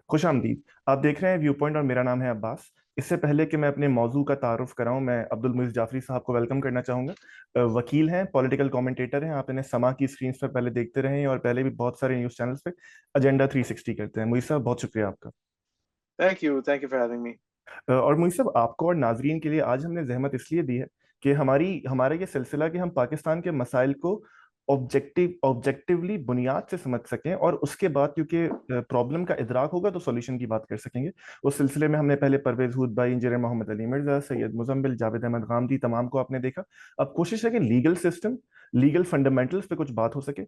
खुश आमदीद। आप देख रहे हैं व्यू पॉइंट और मेरा नाम है अब्बास। इससे पहले कि मैं अपने मौजू का तारुफ कराऊं, मैं अब्दुल मुइज़ जाफरी साहब को वेलकम करना चाहूंगा। वकील हैं, पॉलिटिकल कमेंटेटर हैं। आप इन्हें समा की स्क्रीन पर पहले देखते रहे हैं और पहले भी बहुत सारे न्यूज़ चैनल्स पे एजेंडा 360 करते हैं। मुइज़ साहब, बहुत शुक्रिया आपका। Thank you for having me. और मुइज़ साहब, आपको और नाजरीन के लिए आज हमने जहमत इसलिए दी है कि हमारा ये सिलसिला कि हम पाकिस्तान के मसाइल को ऑब्जेक्टिवली बुनियाद से समझ सकें, और उसके बाद क्योंकि प्रॉब्लम का इदराक होगा तो सॉल्यूशन की बात कर सकेंगे। उस सिलसिले में हमने पहले परवेज हुद भाई, इंजीनियर मोहम्मद अली मिर्जा, सैयद मुजम्मिल, जावेद अहमद गामदी, तमाम को आपने देखा। अब कोशिश है कि लीगल सिस्टम, लीगल फंडामेंटल्स पे कुछ बात हो सके।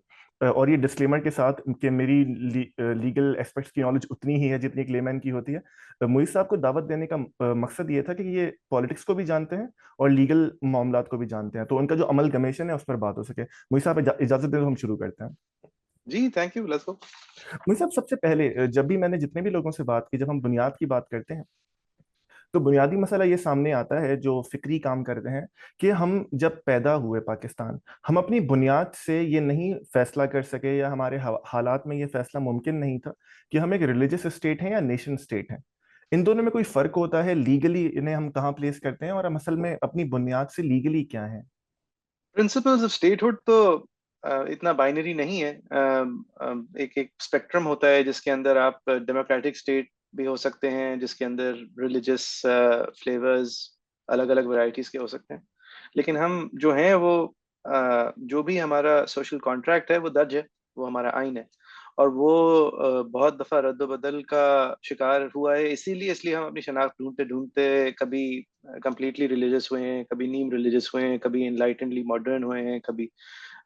और ये डिस्क्लेमर के साथ कि मेरी लीगल एस्पेक्ट्स की नॉलेज उतनी ही है जितनी एक लेमैन की होती है। मुइज साहब को दावत देने का मकसद ये था कि ये पॉलिटिक्स को भी जानते हैं और लीगल मामलात को भी जानते हैं, तो उनका जो अमल गमेशन है उस पर बात हो सके। मुइज साहब, इजाजत दें तो हम शुरू करते हैं। जी, thank you, let's go. Muiz साहब, सबसे पहले जब भी मैंने जितने भी लोगों से बात की, जब हम बुनियाद की बात करते हैं तो बुनियादी मसला ये सामने आता है जो फिक्री काम करते हैं कि हम जब पैदा हुए पाकिस्तान, हम अपनी बुनियाद से ये नहीं फैसला कर सके, या हमारे हालात में ये फैसला मुमकिन नहीं था कि हम एक रिलीजियस स्टेट हैं या नेशन स्टेट हैं। इन दोनों में कोई फर्क होता है? लीगली इन्हें हम कहाँ प्लेस करते हैं, और हम असल में अपनी बुनियाद से लीगली क्या है? प्रिंसिपल्स ऑफ स्टेटहुड तो इतना बाइनरी नहीं है। एक एक स्पेक्ट्रम होता है जिसके अंदर आप डेमोक्रेटिक स्टेट भी हो सकते हैं, जिसके अंदर रिलीजियस फ्लेवर्स अलग अलग वैरायटीज के हो सकते हैं। लेकिन हम जो हैं वो जो भी हमारा सोशल कॉन्ट्रैक्ट है वो दर्ज है, वो हमारा आइन है। और वो बहुत दफा रद्द-बदल का शिकार हुआ है, इसीलिए इसलिए हम अपनी शनाख्त ढूंढते ढूंढते कभी कंप्लीटली रिलीजियस हुए हैं, कभी नीम रिलीजियस हुए हैं, कभी इनलाइटेंडली मॉडर्न हुए हैं, कभी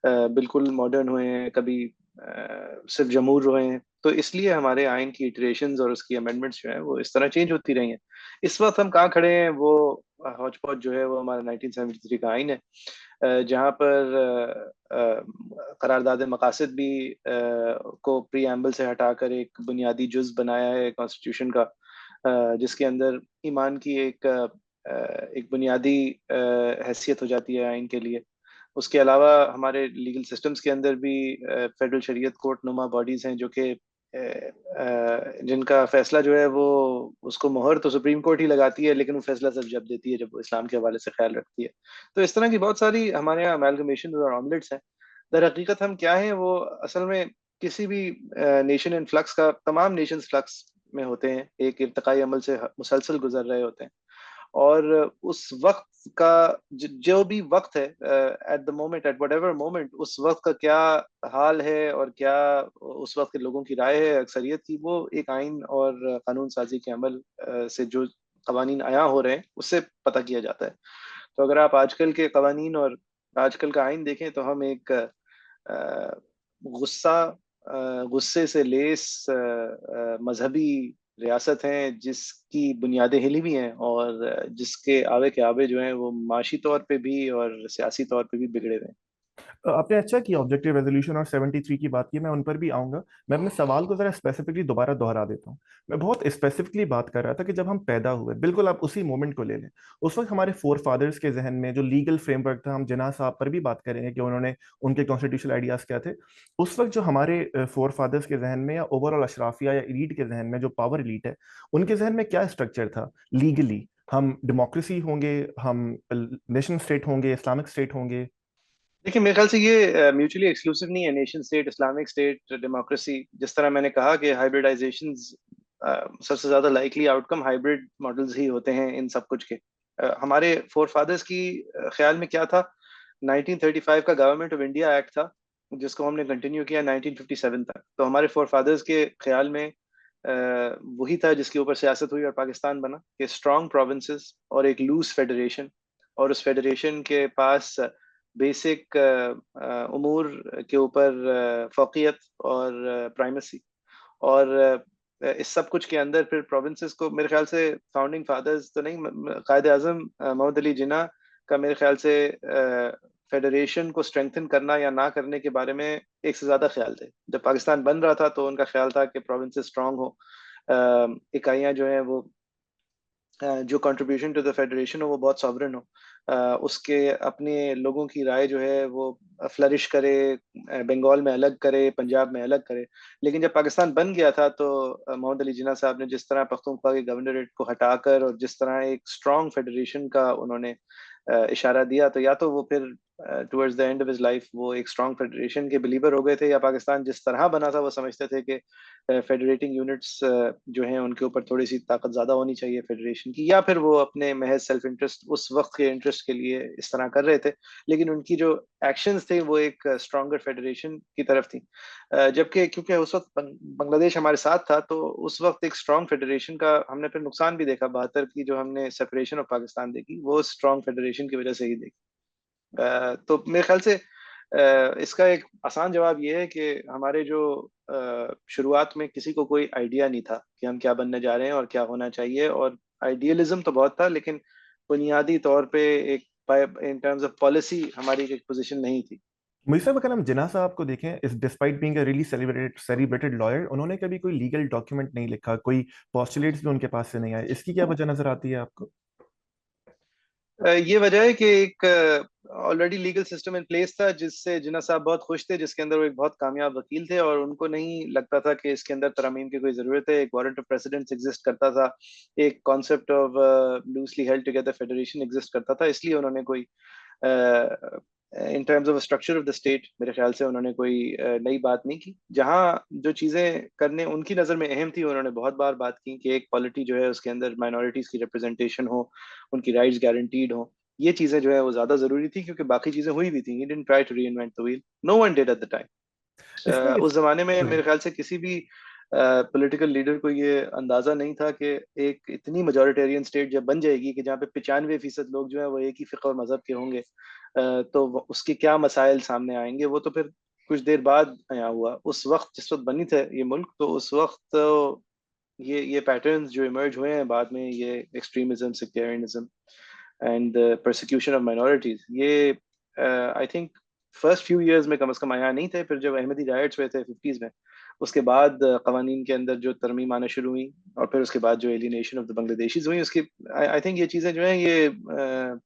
बिल्कुल मॉडर्न हुए हैं, कभी सिर्फ जमूर हुए हैं। तो इसलिए हमारे आइन की इटरेशंस और उसकी अमेंडमेंट्स जो हैं वो इस तरह चेंज होती रही हैं। इस वक्त हम कहाँ खड़े हैं, वो हौच पौच जो है वो हमारा 1973 का आइन है, जहाँ पर करारदाद मकासद भी को प्रीएम्बल से हटाकर एक बुनियादी जुज बनाया है कॉन्स्टिट्यूशन का, जिसके अंदर ईमान की एक बुनियादी हैसियत हो जाती है आइन के लिए। उसके अलावा हमारे लीगल सिस्टम्स के अंदर भी फेडरल शरीयत कोर्ट नुमा बॉडीज हैं जो कि जिनका फैसला जो है वो उसको मोहर तो सुप्रीम कोर्ट ही लगाती है, लेकिन वो फैसला सिर्फ जब देती है जब वो इस्लाम के हवाले से ख्याल रखती है। तो इस तरह की बहुत सारी हमारे यहाँ अमेलगमेशन और ऑमलेट्स हैं। दर हकीकत हम क्या हैं, वो असल में किसी भी नेशन इन फ्लक्स का, तमाम नेशंस फ्लक्स में होते हैं, एक इर्तकाई अमल से मुसलसल गुजर रहे होते हैं। और उस वक्त का जो भी वक्त है, at the moment, at whatever moment, उस वक्त का क्या हाल है और क्या उस वक्त के लोगों की राय है अक्सरियत की, वो एक आइन और कानून साजी के अमल से जो कवानीन आया हो रहे हैं उससे पता किया जाता है। तो अगर आप आजकल के कवानीन और आजकल का आइन देखें तो हम एक गुस्सा गुस्से से लेस मजहबी रियासत हैं जिसकी बुनियादें हिली हुई हैं, और जिसके आवे के आवे जो हैं वो माशी तौर पे भी और सियासी तौर पे भी बिगड़े हुए हैं। आपने अच्छा किया ऑब्जेक्टिव रेजोल्यूशन और 73 की बात की, मैं उन पर भी आऊंगा। मैं अपने सवाल को जरा स्पेसिफिकली दोबारा दोहरा देता हूँ। मैं बहुत स्पेसिफिकली बात कर रहा था कि जब हम पैदा हुए, बिल्कुल आप उसी मोमेंट को ले लें, उस वक्त हमारे फोर फादर्स के जहन में जो लीगल फ्रेमवर्क था, हम जिन्ना साहब पर भी बात करेंगे कि उन्होंने, उनके कॉन्स्टिट्यूशनल आइडियाज क्या थे। उस वक्त जो हमारे फोर फादर्स के जहन में, या ओवरऑल अशराफिया या इलीट के जहन में, जो पावर इलीट है, उनके जहन में क्या स्ट्रक्चर था लीगली? हम डेमोक्रेसी होंगे, हम नेशन स्टेट होंगे, इस्लामिक स्टेट होंगे? देखिए, मेरे ख्याल से ये म्यूचुअली एक्सक्लूसिव नहीं है, nation state, Islamic state, democracy. जिस तरह मैंने कहा कि हाइब्रिडाइजेशन, सबसे ज्यादा लाइकली आउटकम हाइब्रिड मॉडल्स ही होते हैं इन सब कुछ के। हमारे फोर फादर्स की ख्याल में क्या था, 1935 का गवर्नमेंट ऑफ इंडिया एक्ट था जिसको हमने कंटिन्यू किया 1957 तक। तो हमारे फोर फादर्स के ख्याल में वही था जिसके ऊपर सियासत हुई और पाकिस्तान बना, कि स्ट्रॉन्ग प्रोविंसेस और एक लूज फेडरेशन, और उस फेडरेशन के पास बेसिक उमूर के ऊपर फौकियत और प्राइमेसी। और इस सब कुछ के अंदर फिर प्रोविंसेस को, मेरे ख्याल से फाउंडिंग फादर्स तो नहीं, कायद आजम मोहम्मद अली जिन्ना का मेरे ख्याल से फेडरेशन को स्ट्रेंथन करना या ना करने के बारे में एक से ज्यादा ख्याल थे। जब पाकिस्तान बन रहा था तो उनका ख्याल था कि प्रोविंसेस स्ट्रांग हो, इकाइयां जो हैं वो जो कंट्रीब्यूशन टू द फेडरेशन हो वो बहुत सॉवरन हो। उसके अपने लोगों की राय जो है वो फ्लरिश करे, बंगाल में अलग करे, पंजाब में अलग करे। लेकिन जब पाकिस्तान बन गया था तो मोहम्मद अली जिन्ना साहब ने जिस तरह पख्तूनख्वा के गवर्नरेट को हटाकर और जिस तरह एक स्ट्रॉन्ग फेडरेशन का उन्होंने इशारा दिया, तो या तो वो फिर towards the end of his life वो एक स्ट्रॉन्ग फेडरेशन के बिलीवर हो गए थे, या पाकिस्तान जिस तरह बना था वो समझते थे कि फेडरेटिंग यूनिट्स जो हैं उनके ऊपर थोड़ी सी ताकत ज्यादा होनी चाहिए फेडरेशन की, या फिर वो अपने महज सेल्फ इंटरेस्ट उस वक्त के इंटरेस्ट के लिए इस तरह कर रहे थे। लेकिन उनकी जो एक्शंस थे वो एक स्ट्रॉन्गर फेडरेशन की तरफ थी। जबकि क्योंकि उस वक्त बांग्लादेश हमारे साथ था, तो उस वक्त एक स्ट्रॉन्ग फेडरेशन का हमने फिर नुकसान भी देखा। 72 की जो हमने सेपरेशन ऑफ पाकिस्तान देखी वो स्ट्रॉन्ग फेडरेशन की वजह से ही देखी। तो मेरे ख्याल से इसका एक आसान जवाब ये है कि हमारे जो शुरुआत में किसी को कोई आइडिया नहीं था कि हम क्या बनने जा रहे हैं और क्या होना चाहिए, और आइडियलिज्म तो बहुत था, लेकिन बुनियादी तौर पे एक इन टर्म्स ऑफ पॉलिसी हमारी एक पोजीशन नहीं थी। मुझे साहब, अगर हम जिन्ना साहब को देखें, इस despite being a really celebrated lawyer, उन्होंने कभी कोई लीगल डॉक्यूमेंट नहीं लिखा, कोई पॉस्टुलेट्स भी उनके पास से नहीं आए। इसकी क्या वजह नजर आती है आपको? ये वजह है कि एक already legal system in place था जिससे जिन्ना साहब बहुत खुश थे, जिसके अंदर वो एक बहुत कामयाब वकील थे, और उनको नहीं लगता था कि इसके अंदर तरमीम की कोई जरूरत है। एक वारंट ऑफ प्रेसिडेंस एग्जिस्ट करता था, एक concept of loosely held together federation exist करता था, इसलिए उन्होंने कोई in terms of structure of the state मेरे ख्याल से उन्होंने कोई नई बात नहीं की। जहाँ जो चीज़ें करने उनकी नज़र में अहम थी उन्होंने बहुत बार बात की कि एक पॉलिटी जो है उसके अंदर माइनॉरिटीज़ की रिप्रेजेंटेशन हो, उनकी राइट्स गारंटीड हो। ये चीज़ें जो है वो ज़्यादा ज़रूरी थी, क्योंकि बाकी चीज़ें हुई भी थी। He didn't try to reinvent the wheel, no one did at the इसमें टाइम। उस जमाने में मेरे ख्याल से किसी भी पॉलिटिकल लीडर को ये अंदाजा नहीं था कि एक इतनी मेजोरिटेरियन स्टेट जब बन जाएगी कि जहाँ पे 95% लोग जो है वो एक ही फिक्र और मजहब के होंगे, तो उसके क्या मसाइल सामने आएंगे। वो तो फिर कुछ देर बाद आया हुआ। उस वक्त जिस वक्त बनी थे ये मुल्क, तो उस वक्त तो ये पैटर्न्स जो इमर्ज हुए हैं बाद में, ये extremism, sectarianism and persecution of minorities, ये I think first few years में कम से कम आया नहीं थे। फिर जब अहमदी राइट्स हुए थे 50s में, उसके बाद कवानीन के अंदर जो तरमीम आना शुरू हुई, और फिर उसके बाद जो एलिनेशन ऑफ द बांग्लादेशीज हुई, उसकी आई थिंक ये चीज़ें जो हैं ये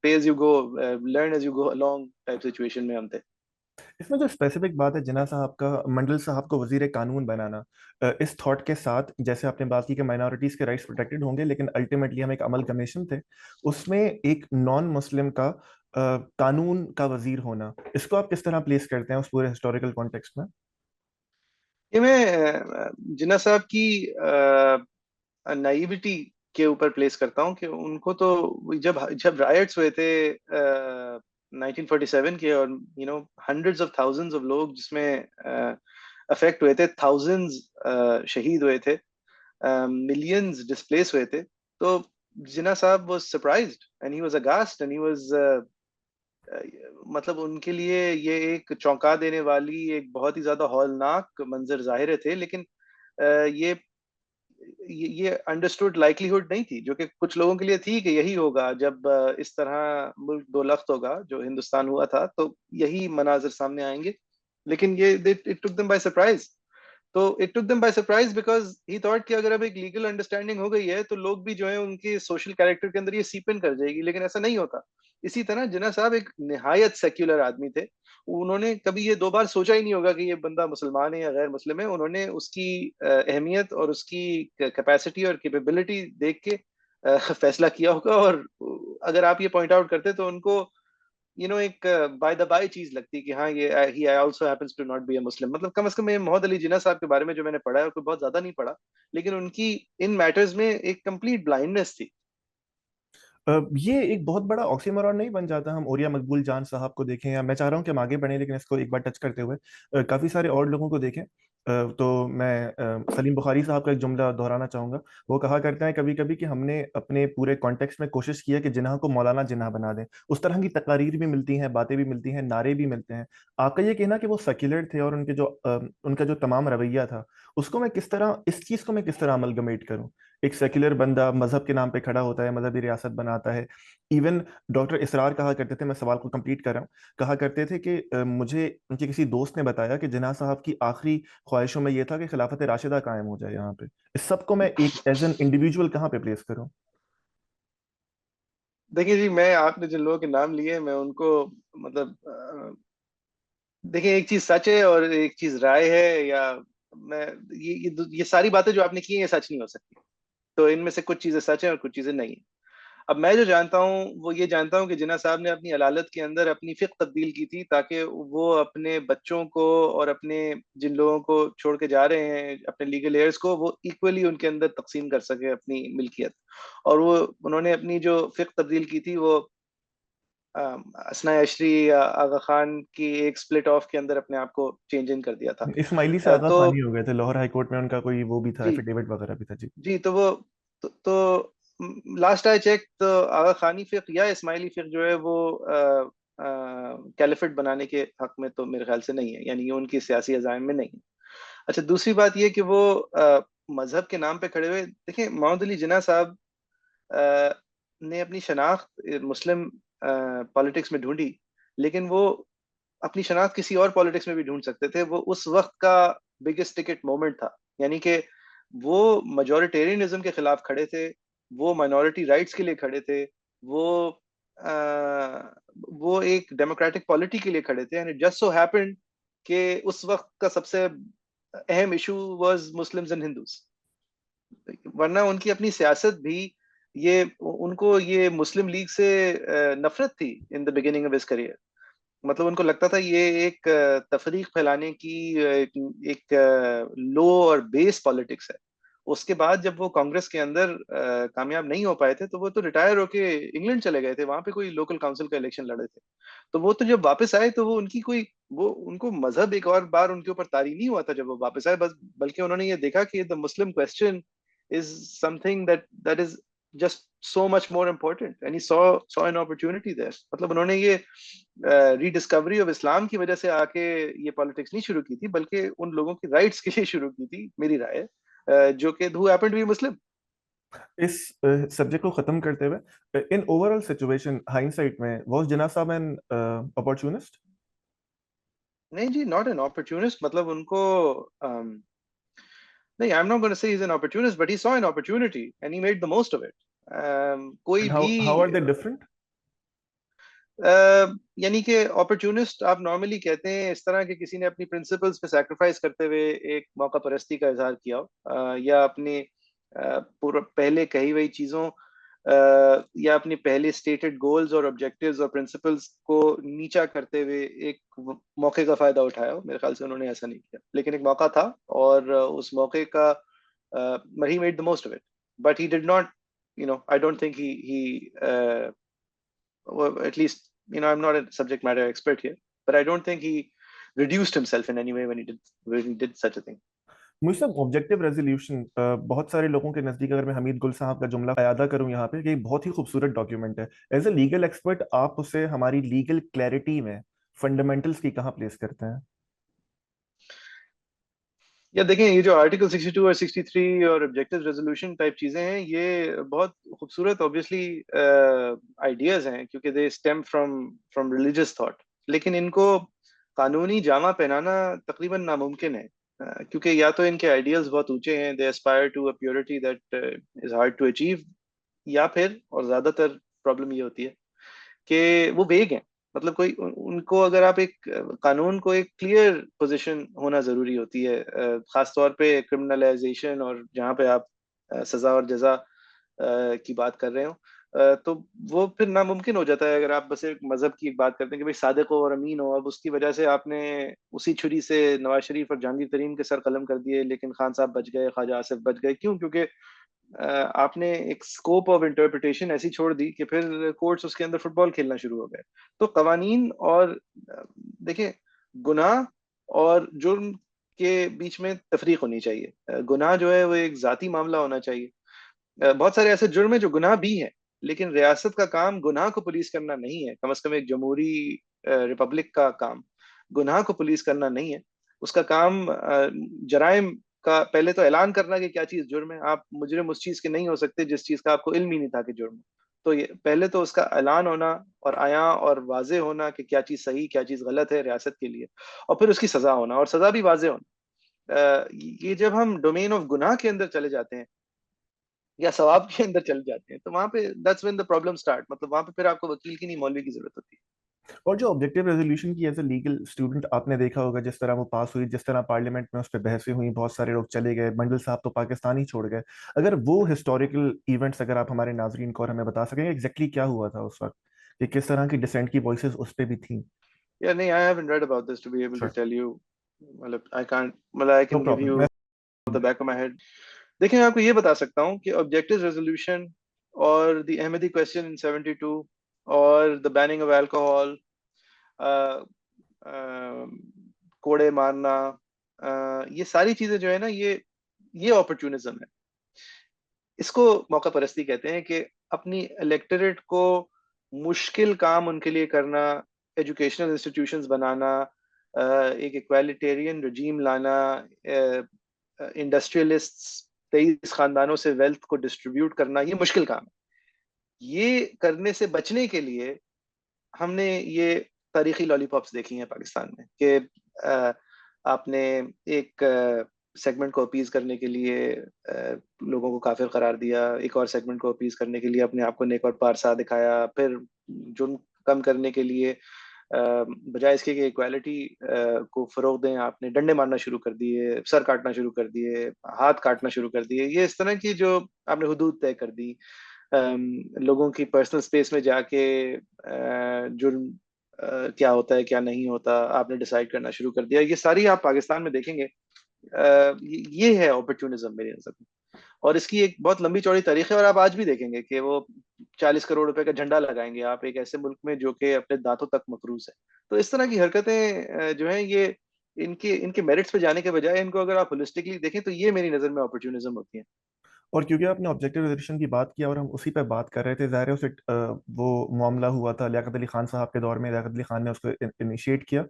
pay as you go, learn as you go along type situation में हम थे। इसमें जो स्पेसिफिक बात है जिन्ना साहब का, मंडल साहब को वजीर कानून बनाना, इस थॉट के साथ, जैसे आपने बात की कि माइनॉरिटीज के राइट्स प्रोटेक्टेड होंगे, लेकिन अल्टीमेटली हम एक अमल कमीशन थे, उसमें एक नॉन मुस्लिम का कानून का वजीर होना, इसको आप किस तरह प्लेस करते हैं उस पूरे हिस्टोरिकल कॉन्टेक्स्ट में? ये मैं जिन्ना साहब की नाइविटी के ऊपर प्लेस करता हूँ कि उनको तो जब जब रायट्स हुए थे 1947 के, और हंड्रेड्स ऑफ थाउजेंड्स ऑफ लोग जिसमें अफेक्ट हुए थे, थाउजेंड्स शहीद हुए थे, मिलियंस डिस्प्लेस हुए थे, तो जिन्ना साहब was surprised and he was aghast and he was, मतलब उनके लिए ये एक चौंका देने वाली, एक बहुत ही ज्यादा हौलनाक मंजर जाहिर थे। लेकिन ये ये अंडरस्टूड लाइक्लीहुड नहीं थी, जो कि कुछ लोगों के लिए थी कि यही होगा जब इस तरह मुल्क दो लख्त होगा जो हिंदुस्तान हुआ था, तो यही मनाजिर सामने आएंगे। लेकिन ये it took them by surprise. तो it took them by surprise because he thought कि अगर अब एक लीगल अंडरस्टैंडिंग हो गई है तो लोग भी जो है उनके सोशल कैरेक्टर के अंदर ये सीप इन कर जाएगी, लेकिन ऐसा नहीं होता। इसी तरह जिन्ना साहब एक निहायत सेक्युलर आदमी थे। उन्होंने कभी ये दो बार सोचा ही नहीं होगा कि ये बंदा मुसलमान है या गैर मुस्लिम है। उन्होंने उसकी अहमियत और उसकी कैपेसिटी और कैपेबिलिटी देख के फैसला किया होगा। और अगर आप ये पॉइंट आउट करते तो उनको एक बाय द बाय चीज लगती कि हाँ ये he also happens to not be a Muslim. मतलब कम से कम ये मोहम्मद अली जिन्ना साहब के बारे में जो मैंने पढ़ा है, कोई बहुत ज्यादा नहीं पढ़ा, लेकिन उनकी इन मैटर्स में एक कंप्लीट ब्लाइंडनेस थी। ये एक बहुत बड़ा ऑक्सीमोरॉन नहीं बन जाता? हम ओरिया मकबूल जान साहब को देखें, या मैं चाह रहा हूँ कि हम आगे बढ़ें लेकिन इसको एक बार टच करते हुए काफी सारे और लोगों को देखें। तो मैं सलीम बुखारी साहब का एक जुमला दोहराना चाहूंगा। वो कहा करते हैं कभी कभी कि हमने अपने पूरे कॉन्टेक्स्ट में कोशिश की है कि जिन्हा को मौलाना जिन्हा बना दें। उस तरह की तकारीर भी मिलती हैं, बातें भी मिलती हैं, नारे भी मिलते हैं। आपका ये कहना कि वो सेक्युलर थे और उनका जो तमाम रवैया था, उसको मैं किस तरह, इस चीज को मैं किस तरह अमलगमेट करूं? एक सेक्युलर बंदा मजहब के नाम पे खड़ा होता है, मजहबी रियासत बनाता है। इवन डॉक्टर इसरार कहा करते थे, मैं सवाल को कंप्लीट कर रहा हूँ, कहा करते थे कि मुझे उनके किसी दोस्त ने बताया कि जिन्ना साहब की आखिरी ख्वाहिशों में ये था कि खिलाफत राशिदा कायम हो जाए यहाँ पे। इस सब को मैं एक एज एन इंडिविजुअल कहाँ पे प्लेस करूँ? देखिए जी, मैं आपने जिन लोगों के नाम लिए मैं उनको मतलब देखिए, एक चीज सच है और एक चीज राय है, या मैं ये सारी बातें जो आपने की हैं ये सच नहीं हो सकती। तो इनमें से कुछ चीजें सच हैं और कुछ चीजें नहीं हैं। अब मैं जो जानता हूँ वो ये जानता हूँ कि जिन्ना साहब ने अपनी अदालत के अंदर अपनी फिक्र तब्दील की थी ताकि वो अपने बच्चों को और अपने जिन लोगों को छोड़ के जा रहे हैं अपने लीगल एयर्स को, वो इक्वली उनके अंदर तकसीम कर सके अपनी मिल्कियत। और वो उन्होंने अपनी जो फिक्र तब्दील की थी वो असना अशरी या आगा खान की एक स्प्लिट ऑफ के अंदर अपने आप को चेंज इन कर दिया था। इस्माइली से आगा तो खान ही हो गए थे, लाहौर हाई कोर्ट में उनका कोई वो भी था, जी एफिडेविट वगैरह भी था जी। जी, तो वो लास्ट आई चेक तो आगा खानी फिक या इस्माइली फिक जो है वो कैलिफेट बनाने के हक में तो मेरे ख्याल से नहीं है, यानी ये उनकी सियासी अज़ाइम में नहीं है। अच्छा, दूसरी बात ये कि वो मजहब के नाम पे खड़े हुए, देखिए मोहम्मद अली जिन्ना साहब ने अपनी शनाख्त मुस्लिम पॉलिटिक्स में ढूंढी, लेकिन वो अपनी शनाख्त किसी और पॉलिटिक्स में भी ढूंढ सकते थे। वो उस वक्त का बिगेस्ट टिकट मोमेंट था, यानी कि वो मजॉरिटेरियनिज्म के खिलाफ खड़े थे, वो माइनॉरिटी राइट्स के लिए खड़े थे, वो वो एक डेमोक्रेटिक पॉलिटी के लिए खड़े थे। And it just so happened कि उस वक्त का सबसे अहम issue was Muslims and Hindus. वरना उनकी अपनी सियासत भी ये उनको ये मुस्लिम लीग से नफरत थी in the beginning of his career. मतलब उनको लगता था ये एक तफरीक फैलाने की एक लो और बेस पॉलिटिक्स है। उसके बाद जब वो कांग्रेस के अंदर कामयाब नहीं हो पाए थे तो वो तो रिटायर होके इंग्लैंड चले गए थे, वहां पे कोई लोकल काउंसिल का इलेक्शन लड़े थे। तो वो तो जब वापस आए तो वो उनकी कोई वो उनको मजहब एक और बार उनके ऊपर तारी नहीं हुआ था जब वो वापस आए, बस बल्कि उन्होंने ये देखा कि the Muslim question is something that is just so much more important, and he saw an opportunity there। मतलब उन्होंने ये रीडिस्कवरी ऑफ इस्लाम की वजह से आके ये पॉलिटिक्स नहीं शुरू की थी, बल्कि उन लोगों की राइट्स के लिए शुरू की थी, मेरी राय है, जो कि हु हैपेंड टू बी मुस्लिम। इस सब्जेक्ट को खत्म करते हुए, इन ओवरऑल सिचुएशन हाइंडसाइट में वाज जिन्ना साहब एन अपॉर्चुनिस्ट? नहीं जी, नॉट एन अपॉर्चुनिस्ट। मतलब उनको नहीं, I am not going to say he is an opportunist, but he saw an opportunity and he made the most of it. कोई and भी how are they different? यानी कि opportunist आप normally कहते हैं इस तरह के किसी ने अपनी प्रिंसिपल्स पे सैक्रिफाइस करते हुए एक मौका परस्ती का इजहार किया हो, या अपने पूरा पहले कही हुई चीज़ों या अपनी पहले स्टेटेड गोल्स और ऑब्जेक्टिव्स और प्रिंसिपल्स को नीचा करते हुए एक मौके का फायदा उठाया हो। मेरे ख्याल से उन्होंने ऐसा नहीं किया, लेकिन एक मौका था और उस मौके का ही made the most of it. But he did not, you know, I don't think he or at least, you know, I'm not a subject matter expert here, but I don't think he reduced himself in any way when he did such a thing। मुझे सब objective resolution, बहुत सारे लोगों के नजदीक, अगर मैं हमीद गुल साहब का जुमला यादा करूं यहाँ पे, कि एक बहुत ही खूबसूरत डॉक्यूमेंट है। एज ए लीगल एक्सपर्ट आप उसे हमारी लीगल क्लैरिटी में फंडामेंटल्स की कहाँ प्लेस करते हैं? या देखें, ये जो आर्टिकल 62 और 63 और ऑब्जेक्टिव रेजोल्यूशन टाइप चीजें हैं ये बहुत खूबसूरत ऑब्वियसली आइडियाज हैं, क्योंकि they stem from from religious thought. लेकिन इनको कानूनी जामा पहनाना तकरीबन नामुमकिन है, क्योंकि या तो इनके आइडियल्स बहुत ऊंचे हैं, they aspire to a purity that is hard to achieve, या फिर और ज्यादातर प्रॉब्लम ये होती है कि वो वेग हैं। मतलब कोई उनको अगर आप एक कानून को एक क्लियर पोजीशन होना जरूरी होती है, खास तौर पे क्रिमिनलाइजेशन और जहाँ पे आप सजा और जजा की बात कर रहे हो, तो वो फिर नामुमकिन हो जाता है अगर आप बस एक मजहब की एक बात करते हैं कि भाई सादिक हो और अमीन हो। अब उसकी वजह से आपने उसी छुरी से नवाज शरीफ और जहांगीर तरीन के सर कलम कर दिए, लेकिन खान साहब बच गए, ख्वाजा आसिफ बच गए। क्यों? क्योंकि आपने एक स्कोप ऑफ इंटरप्रिटेशन ऐसी छोड़ दी कि फिर कोर्ट्स उसके अंदर फुटबॉल खेलना शुरू हो गए। तो कवानीन और देखिए, गुनाह और जुर्म के बीच में तफरीक होनी चाहिए। गुनाह जो है वो एक जाती मामला होना चाहिए। बहुत सारे ऐसे जुर्म है जो गुनाह भी हैं, लेकिन रियासत का काम गुनाह को पुलिस करना नहीं है। कम से कम एक जमहूरी रिपब्लिक का काम गुनाह को पुलिस करना नहीं है। उसका काम जराइम का पहले तो ऐलान करना कि क्या चीज जुर्म है। आप मुजरिम उस चीज के नहीं हो सकते जिस चीज का आपको इल्म ही नहीं था कि जुर्म है। तो ये पहले तो उसका ऐलान होना और आया और वाजे होना कि क्या चीज सही क्या चीज गलत है रियासत के लिए, और फिर उसकी सजा होना और सजा भी वाजे होना। ये जब हम डोमेन ऑफ गुनाह के अंदर चले जाते हैं या सवाब के अंदर चल जाते हैं, तो वहां पे that's when the problem start, मतलब वहां पे फिर आपको वकील की नहीं मौलवी की जरूरत होती और जो ऑब्जेक्टिव रेजोल्यूशन की एज ए लीगल स्टूडेंट आपने देखा होगा, जिस तरह वो पास हुई, जिस तरह पार्लियामेंट में उस पर बहसें हुई, बहुत सारे लोग चले गए, मंडल साहब तो पाकिस्तान ही छोड़ गए। अगर वो हिस्टोरिकल इवेंट्स अगर आप हमारे नाजरीन को और हमें बता सकेंगे एग्जैक्टली क्या हुआ था उस वक्त, कि किस तरह की डिसेंट की वॉइसेस उस पे भी थी। है। या नहीं, I haven't read about this to be able to sure. Tell you, मतलब आई कांट, मतलब I know can give problem. You the back of my head. देखिए मैं आपको ये बता सकता हूँ कि ऑब्जेक्टिव रेजोल्यूशन और द अहमदी क्वेश्चन इन 72 और द बैनिंग ऑफ अल्कोहल, कोड़े मारना, ये सारी चीजें जो है ना, ये अपॉर्चुनिज्म है। इसको मौका परस्ती कहते हैं कि अपनी इलेक्टोरेट को मुश्किल काम उनके लिए करना, एजुकेशनल इंस्टीट्यूशंस बनाना, एक इक्वालिटेरियन रजीम लाना, इंडस्ट्रियलिस्ट्स 23 खानदानों से वेल्थ को डिस्ट्रीब्यूट करना, ये मुश्किल काम है। ये करने से बचने के लिए हमने ये तारीखी लॉलीपॉप्स देखी हैं पाकिस्तान में कि अ, आपने एक सेगमेंट को अपीज करने के लिए लोगों को काफिर करार दिया, एक और सेगमेंट को अपीज करने के लिए अपने आप को नेक और पारसा दिखाया, फिर जुर्म कम करने के लिए बजाय इसके कि इक्वालिटी को फरोग दें, आपने डंडे मारना शुरू कर दिए, सर काटना शुरू कर दिए, हाथ काटना शुरू कर दिए। ये इस तरह की जो आपने हुदूद तय कर दी, लोगों की पर्सनल स्पेस में जाके जुर्म क्या होता है क्या नहीं होता आपने डिसाइड करना शुरू कर दिया। ये सारी आप पाकिस्तान में देखेंगे, ये है अपॉर्चुनिज्म मेरे नजर में। और इसकी एक बहुत लंबी चौड़ी तारीख है, और आप आज भी देखेंगे कि वो 40 करोड़ रुपए का झंडा लगाएंगे आप एक ऐसे मुल्क में जो कि अपने दांतों तक मकरूज है। तो इस तरह की हरकतें जो है, ये इनके इनके मेरिट्स पे जाने के बजाय इनको अगर आप होलिस्टिकली देखें तो ये मेरी नजर में अपॉर्चुनिज्म होती है। और क्योंकि आपने ऑब्जेक्टिव रेजोल्यूशन की बात किया और हम उसी पे बात कर रहे थे, जाहिर है उसे वो मामला हुआ था लियाकत अली खान साहब के दौर में, लियाकत अली खान ने उसको इनिशिएट किया।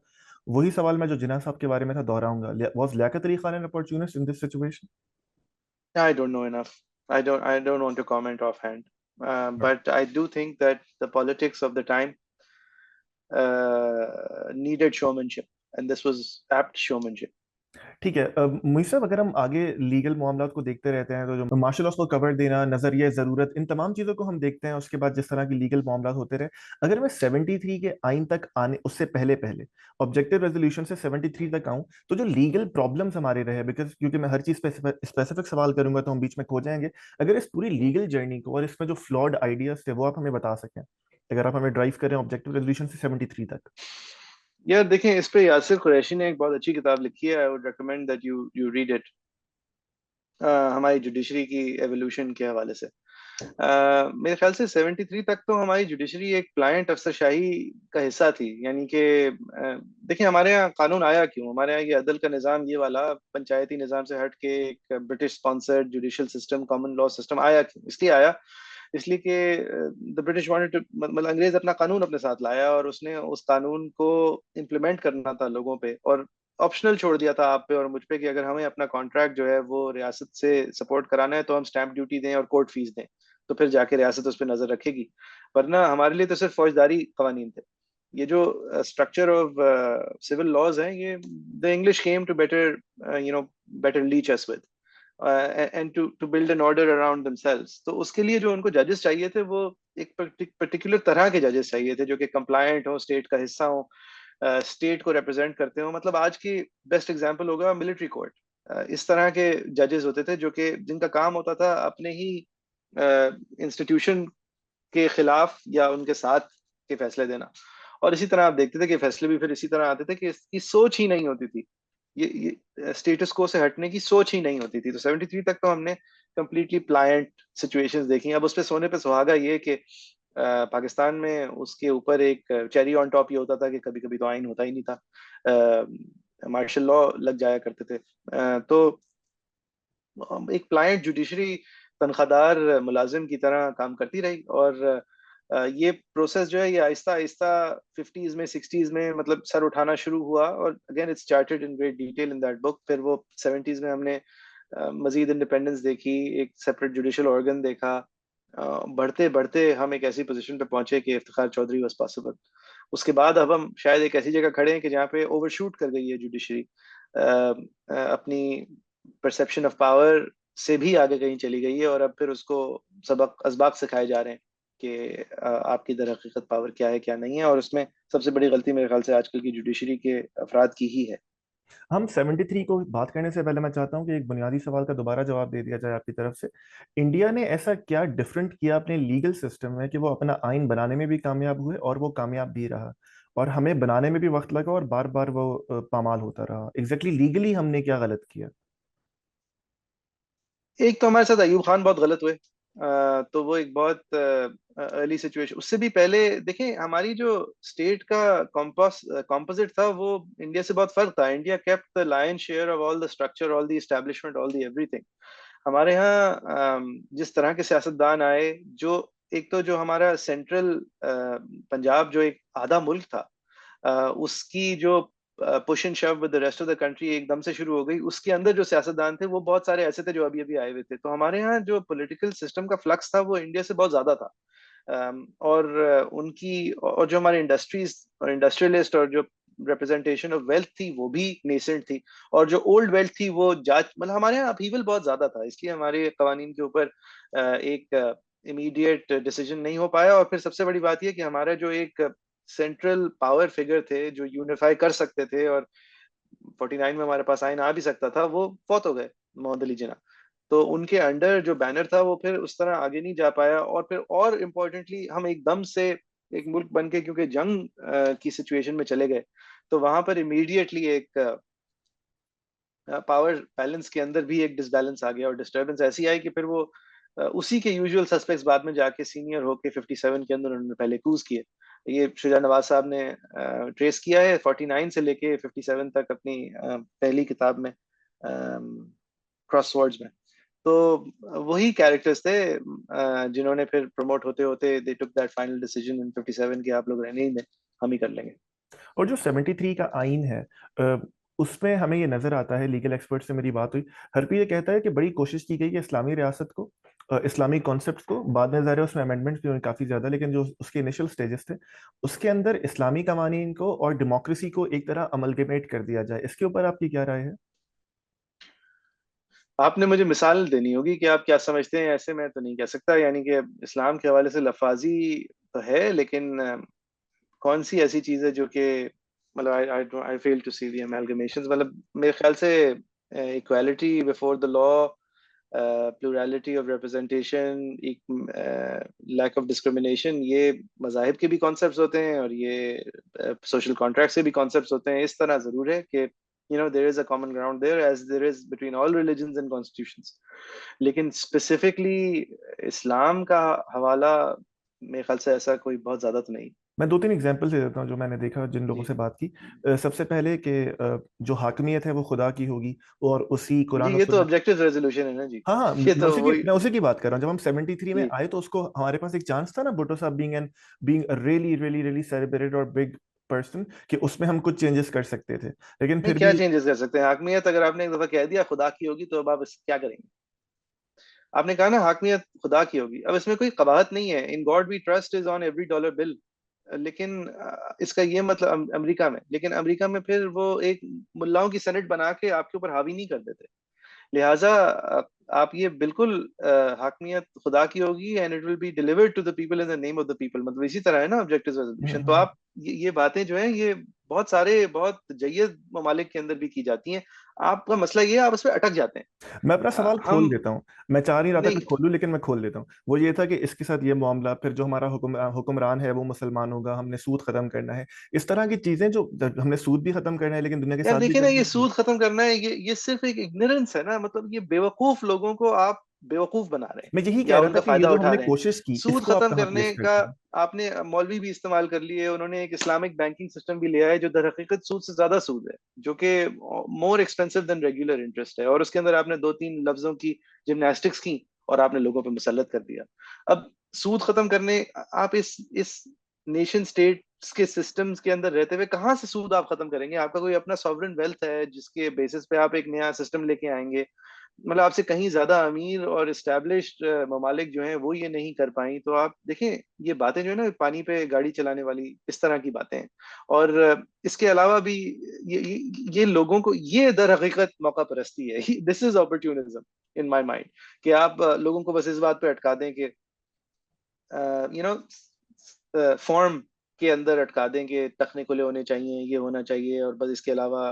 वही सवाल मैं जो जिन्ना साहब के बारे में था दोहराऊंगा, was Liaquat Ali Khan an opportunist in this situation? I don't know enough. I don't want to comment offhand. But I do think that the politics of the time needed showmanship, and this was apt showmanship. ठीक है। मुझे साहब अगर हम आगे legal मामलों को देखते रहते हैं, तो जो मार्शल लॉ को कवर देना, नजरिया ज़रूरत, इन तमाम चीज़ों को हम देखते हैं, उसके बाद जिस तरह की लीगल मामला होते रहे, अगर मैं 73 के आइन तक आने उससे पहले पहले ऑब्जेक्टिव रेजोल्यूशन से 73 तक आऊं, तो जो लीगल प्रॉब्लम्स हमारे रहे, बिकॉज क्योंकि मैं हर चीज़ पे स्पेसिफिक सवाल करूंगा तो हम बीच में खो जाएंगे। अगर इस पूरी लीगल जर्नी को और इसमें जो फ्लॉड आइडियाज थे वो आप हमें बता सकें, अगर आप हमें ड्राइव करें ऑब्जेक्टिव रेजोल्यूशन से 73 तक। यार देखें, इस पे यासिर कुरैशी ने एक बहुत अच्छी किताब लिखी है। I would recommend that you read it, हमारी जुडिशरी की एवोल्यूशन के हवाले से। मेरे ख्याल से 73 तक तो हमारी जुडिशरी एक प्लायंट अफसरशाही का हिस्सा थी। यानी कि देखिए हमारे यहाँ कानून आया क्यों, हमारे यहाँ ये अदल का निज़ाम, ये वाला पंचायती निज़ाम से हट के एक British sponsored judicial system, common law system आया क्यों? इसलिए आया, इसलिए कि द ब्रिटिश वांटेड टू, मतलब अंग्रेज अपना कानून अपने साथ लाया और उसने उस कानून को इम्प्लीमेंट करना था लोगों पे, और ऑप्शनल छोड़ दिया था आप पे और मुझ पे कि अगर हमें अपना कॉन्ट्रैक्ट जो है वो रियासत से सपोर्ट कराना है तो हम स्टैंप ड्यूटी दें और कोर्ट फीस दें, तो फिर जाके रियासत उस पर नजर रखेगी। वरना हमारे लिए तो सिर्फ फौजदारी कवानीन थे। ये जो स्ट्रक्चर ऑफ सिविल लॉज हैं, ये the English came to better, better leech us with and to build an order around themselves. तो उसके लिए जो उनको जजेस चाहिए थे, वो एक पर्टिकुलर तरह के जजेस चाहिए थे जो कि कंप्लायंट हो, स्टेट का हिस्सा हो, स्टेट को रिप्रेजेंट करते हो। मतलब आज की बेस्ट एग्जांपल होगा मिलिट्री कोर्ट। इस तरह के जजेस होते थे जो कि जिनका काम होता था अपने ही इंस्टीट्यूशन के खिलाफ या उनके साथ के फैसले देना। और इसी तरह आप देखते थे कि फैसले भी फिर इसी तरह आते थे कि इसकी सोच ही नहीं होती थी, ये स्टेटस को से हटने की सोच ही नहीं होती थी। तो 73 तक तो हमने कंप्लीटली प्लायंट सिचुएशंस देखी। अब उस पे सोने पे सुहागा ये कि पाकिस्तान में उसके ऊपर एक चेरी ऑन टॉप ये होता था कि कभी कभी तो आइन होता ही नहीं था, मार्शल लॉ लग जाया करते थे। तो एक प्लायंट जुडिशरी तनख्वाहदार मुलाजिम की तरह काम करती रही। और ये प्रोसेस जो है ये आहिस्ता आहिस्ता 50s में 60s में मतलब सर उठाना शुरू हुआ, और again it started in great detail in that book. फिर वो 70s में हमने मजीद इंडिपेंडेंस देखी, एक सेपरेट जुडिशल ऑर्गन देखा। बढ़ते बढ़ते हम एक ऐसी पोजीशन पे पहुंचे कि इफ्तिखार चौधरी वाज पॉसिबल। उसके बाद अब हम शायद एक ऐसी जगह खड़े हैं कि जहाँ पे ओवरशूट कर गई है जुडिशरी अपनी परसेप्शन ऑफ पावर से भी आगे कहीं चली गई है, और अब फिर उसको सबक असबाक सिखाए जा रहे हैं कि आपकी दर हकीकत पावर क्या है क्या नहीं है। और उसमें सबसे बड़ी गलती मेरे ख्याल से आजकल की जुडिशरी के अफराद की ही है। हम 73 को बात करने से पहले मैं चाहता हूं कि एक बुनियादी सवाल का दोबारा जवाब दे दिया जाए आपकी तरफ से। इंडिया ने ऐसा क्या डिफरेंट किया अपने लीगल सिस्टम में कि वो अपना आइन बनाने में भी कामयाब हुए और वो कामयाब भी रहा, और हमें बनाने में भी वक्त लगा और बार बार वो पामाल होता रहा? एग्जैक्टली लीगली हमने क्या गलत किया? एक तो हमारे साथ अयूब खान बहुत गलत हुए। तो वो एक बहुत अर्ली सिचुएशन। उससे भी पहले देखें, हमारी जो स्टेट का कॉम्पोजिट था वो इंडिया से बहुत फर्क था। India kept the lion share of all the structure, all the establishment, all the everything. हमारे यहाँ जिस तरह के सियासतदान आए, जो एक तो जो हमारा सेंट्रल पंजाब जो एक आधा मुल्क था, उसकी जो पुश एंड शव with the rest of the country एकदम से शुरू हो गई। उसके अंदर जो सियासतदान थे वो बहुत सारे ऐसे थे जो अभी अभी आए हुए थे। तो हमारे यहाँ जो पॉलिटिकल सिस्टम का फ्लक्स था वो इंडिया से बहुत ज्यादा था। और उनकी और जो हमारे इंडस्ट्रीज और इंडस्ट्रियलिस्ट और जो रिप्रेजेंटेशन ऑफ वेल्थ थी वो भी नेसेंट थी। और जो ओल्ड वेल्थ थी वो जाट, मतलब हमारे यहाँ अपहीवल बहुत ज्यादा था, इसलिए हमारे कवानीन के ऊपर एक इमीडिएट डिसीजन नहीं हो पाया। और फिर सबसे बड़ी बात यह कि हमारा जो एक सेंट्रल पावर फिगर थे जो यूनिफाई कर सकते थे, और 49 में हमारे पास आइन आ भी सकता था, वो फौत हो गए, मोहम्मद अली जिन्ना। तो उनके अंडर जो बैनर था वो फिर उस तरह आगे नहीं जा पाया। और फिर और इम्पोर्टेंटली हम एकदम से एक मुल्क बन के क्योंकि जंग की सिचुएशन में चले गए, तो वहां पर इमीडिएटली एक पावर बैलेंस के अंदर भी एक डिसबैलेंस आ गया, और डिस्टर्बेंस ऐसी आई कि फिर वो उसी के यूजुअल सस्पेक्ट्स बाद में जाके सीनियर होके 57 के अंदर उन्होंने पहले कूज किए। ये शुजा नवाज साहब ने ट्रेस किया है 49 से लेके 57 तक अपनी पहली किताब में, क्रॉस वर्ड्स में। तो वही कैरेक्टर्स थे जिन्होंने फिर प्रमोट होते होते they took that final decision in 57 की आप लोग रहने ही दें, हम ही कर लेंगे। और जो 73 का आइन है, उसमें हमें ये नजर आता है, लीगल एक्सपर्ट से मेरी बात हुई, हर कोई ये कहता है कि बड़ी कोशिश की गई कि इस्लामी रियासत को, इस्लामी कॉन्सेप्ट्स को, बाद में ज़ाहिर है उसमें अमेंडमेंट्स भी हुए काफ़ी ज़्यादा, लेकिन जो उसके इनिशियल स्टेजेस थे उसके अंदर इस्लामी कवानीन को और डेमोक्रेसी को एक तरह अमलगमेट कर दिया जाए। इसके ऊपर आपकी क्या राय है? आपने मुझे मिसाल देनी होगी कि आप क्या समझते हैं, ऐसे मैं तो नहीं कह सकता। यानी कि इस्लाम के हवाले से लफाजी तो है, लेकिन कौन सी ऐसी चीज है जो कि, मतलब I fail to see the amalgamations. मतलब मेरे ख्याल से equality before the law, plurality of representation, lack of discrimination, ये मजाहिब के भी कॉन्सेप्ट्स होते हैं और ये सोशल कॉन्ट्रैक्ट से भी कॉन्सेप्ट्स होते हैं। इस तरह जरूर है कि there is a common ground there as there is between all religions and constitutions। लेकिन स्पेसिफिकली इस्लाम का हवाला मेरे ख्याल से ऐसा कोई बहुत ज्यादा तो नहीं। मैं दो तीन एग्जांपल दे देता हूँ जो मैंने देखा जिन लोगों जी से बात की। सबसे पहले कि जो हाकमियत है वो खुदा की होगी, और उसी जी, कुरान और ये तो सुन्नत। ऑब्जेक्टिव रेजोल्यूशन है ना जी। हाँ हाँ, ये तो वही। मैं उसी की बात कर रहा हूँ। जब हम 73 में जी आए तो उसको हमारे पास एक चांस था ना, भुट्टो साहब being really really really celebrated और बिग पर्सन, कि उसमें हम कुछ चेंजेस कर सकते थे, लेकिन नहीं, फिर क्या भी। चेंजेस कर सकते हैं? हाकमियत अगर आपने एक दफा कह दिया खुदा की होगी, तो अब आप क्या करेंगे? आपने कहा ना हाकमियत खुदा की होगी, अब इसमें कोई कबाहत नहीं है। In God we trust is on every dollar bill. लेकिन इसका ये मतलब अमेरिका में, लेकिन अमेरिका में फिर वो एक मुल्लाओं की सेनेट बना के आपके ऊपर हावी नहीं कर देते। लिहाजा आप ये बिल्कुल हाकमियत खुदा की होगी, and it will be delivered to the people in the name of the people. मतलब इसी तरह है ना ऑब्जेक्टिव रेजोल्यूशन। तो हम्म। आप ये बातें जो हैं ये बहुत सारे बहुत जय्यद ममालिक के अंदर भी की जाती हैं। आपका मसला ये है, आप उस पर अटक जाते हैं। मैं अपना सवाल खोल हम देता हूँ। मैं चाह नहीं रहा था कि नहीं। खोलूं, लेकिन मैं खोल देता हूँ। वो ये था कि इसके साथ ये मामला, फिर जो हमारा हुक्मरान है वो मुसलमान होगा, हमने सूद खत्म करना है, इस तरह की चीजें, जो हमने सूद भी खत्म करना है लेकिन दुनिया के यार साथ भी देखिए ना, चलना ये है। सूद खत्म करना है, ये सिर्फ एक इग्नोरेंस है ना। मतलब ये बेवकूफ लोगों को आप बेवकूफ बना रहे हैं मैं यही कह या रहा था उनका कि ये फायदा जो उठा हमने रहे हैं। कोशिश की, सूद इसको आप खत्म कहाँ करने प्लेस का करते हैं? आपने मौलवी भी इस्तेमाल कर लिए। उन्होंने एक इस्लामिक बैंकिंग सिस्टम भी लिया है जो दर हकीकत सूद से ज्यादा सूद है, जो कि more expensive than regular interest है। और उसके अंदर आपने दो तीन लफ्जों की जिमनास्टिक्स की और आपने लोगों पे मुसल्लत कर दिया। अब सूद खत्म करने, आप इस नेशन स्टेट्स के सिस्टम्स के अंदर रहते हुए कहाँ से सूद आप खत्म करेंगे? आपका कोई अपना सॉवरेन वेल्थ है जिसके बेसिस पे आप एक नया सिस्टम लेके आएंगे? मतलब आपसे कहीं ज्यादा अमीर और इस्टेब्लिश्ड ममालिक जो हैं वो ये नहीं कर पाई, तो आप देखें ये बातें जो है ना पानी पे गाड़ी चलाने वाली इस तरह की बातें हैं। और इसके अलावा भी ये लोगों को, ये दर हकीकत मौका परस्ती है। This is opportunism in my mind, कि आप लोगों को बस इस बात पे अटका दें कि यू नो फॉर्म के अंदर अटका दें कि तखने होने चाहिए, ये होना चाहिए, और बस इसके अलावा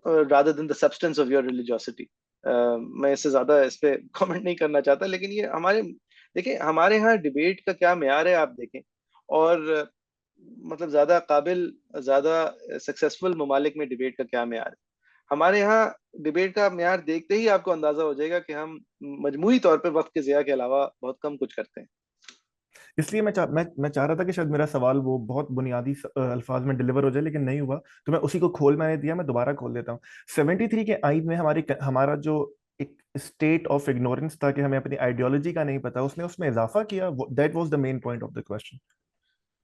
rather than the substance of your religiosity. मैं इससे ज्यादा इस पे कमेंट नहीं करना चाहता, लेकिन ये हमारे, देखिए हमारे यहाँ डिबेट का क्या म्यार है आप देखें, और मतलब ज्यादा काबिल, ज्यादा सक्सेसफुल ममालिक में डिबेट का क्या म्यार है। हमारे यहाँ डिबेट का म्यार देखते ही आपको अंदाजा हो जाएगा कि हम मजमूई तौर पे वक्त के ज़िया के अलावा बहुत कम कुछ करते हैं। इसलिए मैं चाह रहा था कि शायद मेरा सवाल वो बहुत बुनियादी अल्फाज में डिलीवर हो जाए, लेकिन नहीं हुआ। तो मैं उसी को खोल मैंने दिया, मैं दोबारा खोल देता हूँ। 73 के आइन में हमारा जो एक स्टेट ऑफ इग्नोरेंस था कि हमें अपनी आइडियोलॉजी का नहीं पता, उसने उसमें इजाफा किया। That was the main point of the question.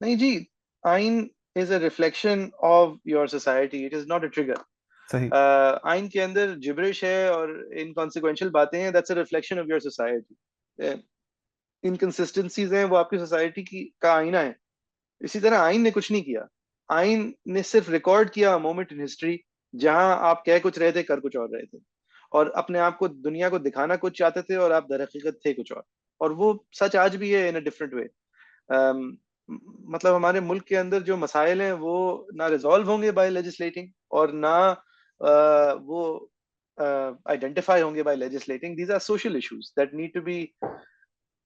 नहीं जी, आइन is a reflection of your society, it is not a trigger. सही। आइन के अंदर जिब्रिश है और इनकॉन्सिक्वेंशियल बातें हैं, that's a reflection of your society. Inconsistencies हैं, वो आपकी सोसाइटी की का आईना है। इसी तरह आइन ने कुछ नहीं किया। आइन ने सिर्फ रिकॉर्ड किया मोमेंट इन हिस्ट्री, जहां आप कह कुछ रहे थे, कर कुछ और रहे थे, और अपने आप को दुनिया को दिखाना कुछ चाहते थे, और आप दर हकीकत थे कुछ और वो सच आज भी है इन अ डिफरेंट वे। मतलब हमारे मुल्क के अंदर जो मसाइल हैं वो ना रिजॉल्व होंगे बाय लेजिस्लेटिंग, और ना वो आइडेंटिफाई होंगे by legislating. These are social issues that need to be,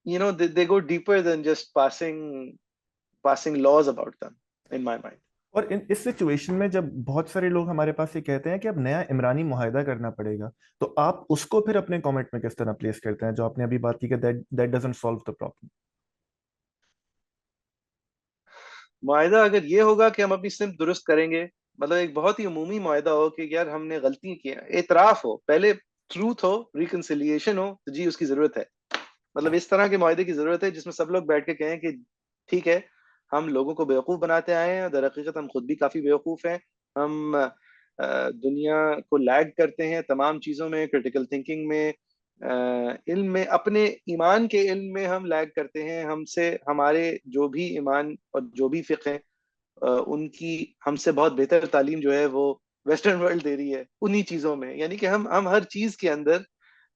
you know, they go deeper than just passing laws about them, in my mind. और इस सिचुएशन में जब बहुत सारे लोग हमारे पास ये कहते हैं कि अब नया इमरानी मुआहिदा करना पड़ेगा, तो आप उसको फिर अपने कमेंट में किस तरह प्लेस करते हैं, जो आपने अभी बात की कि that that doesn't solve the problem. मुआहिदा अगर ये होगा कि हम अपनी सिर्फ दुरुस्त करेंगे, मतलब एक बहुत ही अमूमी मुआहिदा हो कि यार हमने गलती की है, एतराफ हो पहले, ट्रूथ हो, रिकंसिलिएशन हो, तो जी उसकी जरूरत है। मतलब इस तरह के मुआहिदे की जरूरत है जिसमें सब लोग बैठ के कहें कि ठीक है, हम लोगों को बेवकूफ बनाते आए हैं, दर हकीकत हम खुद भी काफी बेवकूफ हैं। हम दुनिया को लैग करते हैं तमाम चीजों में, क्रिटिकल थिंकिंग में, इल्म में, अपने ईमान के इल्म में हम लैग करते हैं। हमसे हमारे जो भी ईमान और जो भी फिक्र हैं, उनकी हमसे बहुत बेहतर तालीम जो है वो वेस्टर्न वर्ल्ड दे रही है उन्हीं चीजों में। यानी कि हम हर चीज के अंदर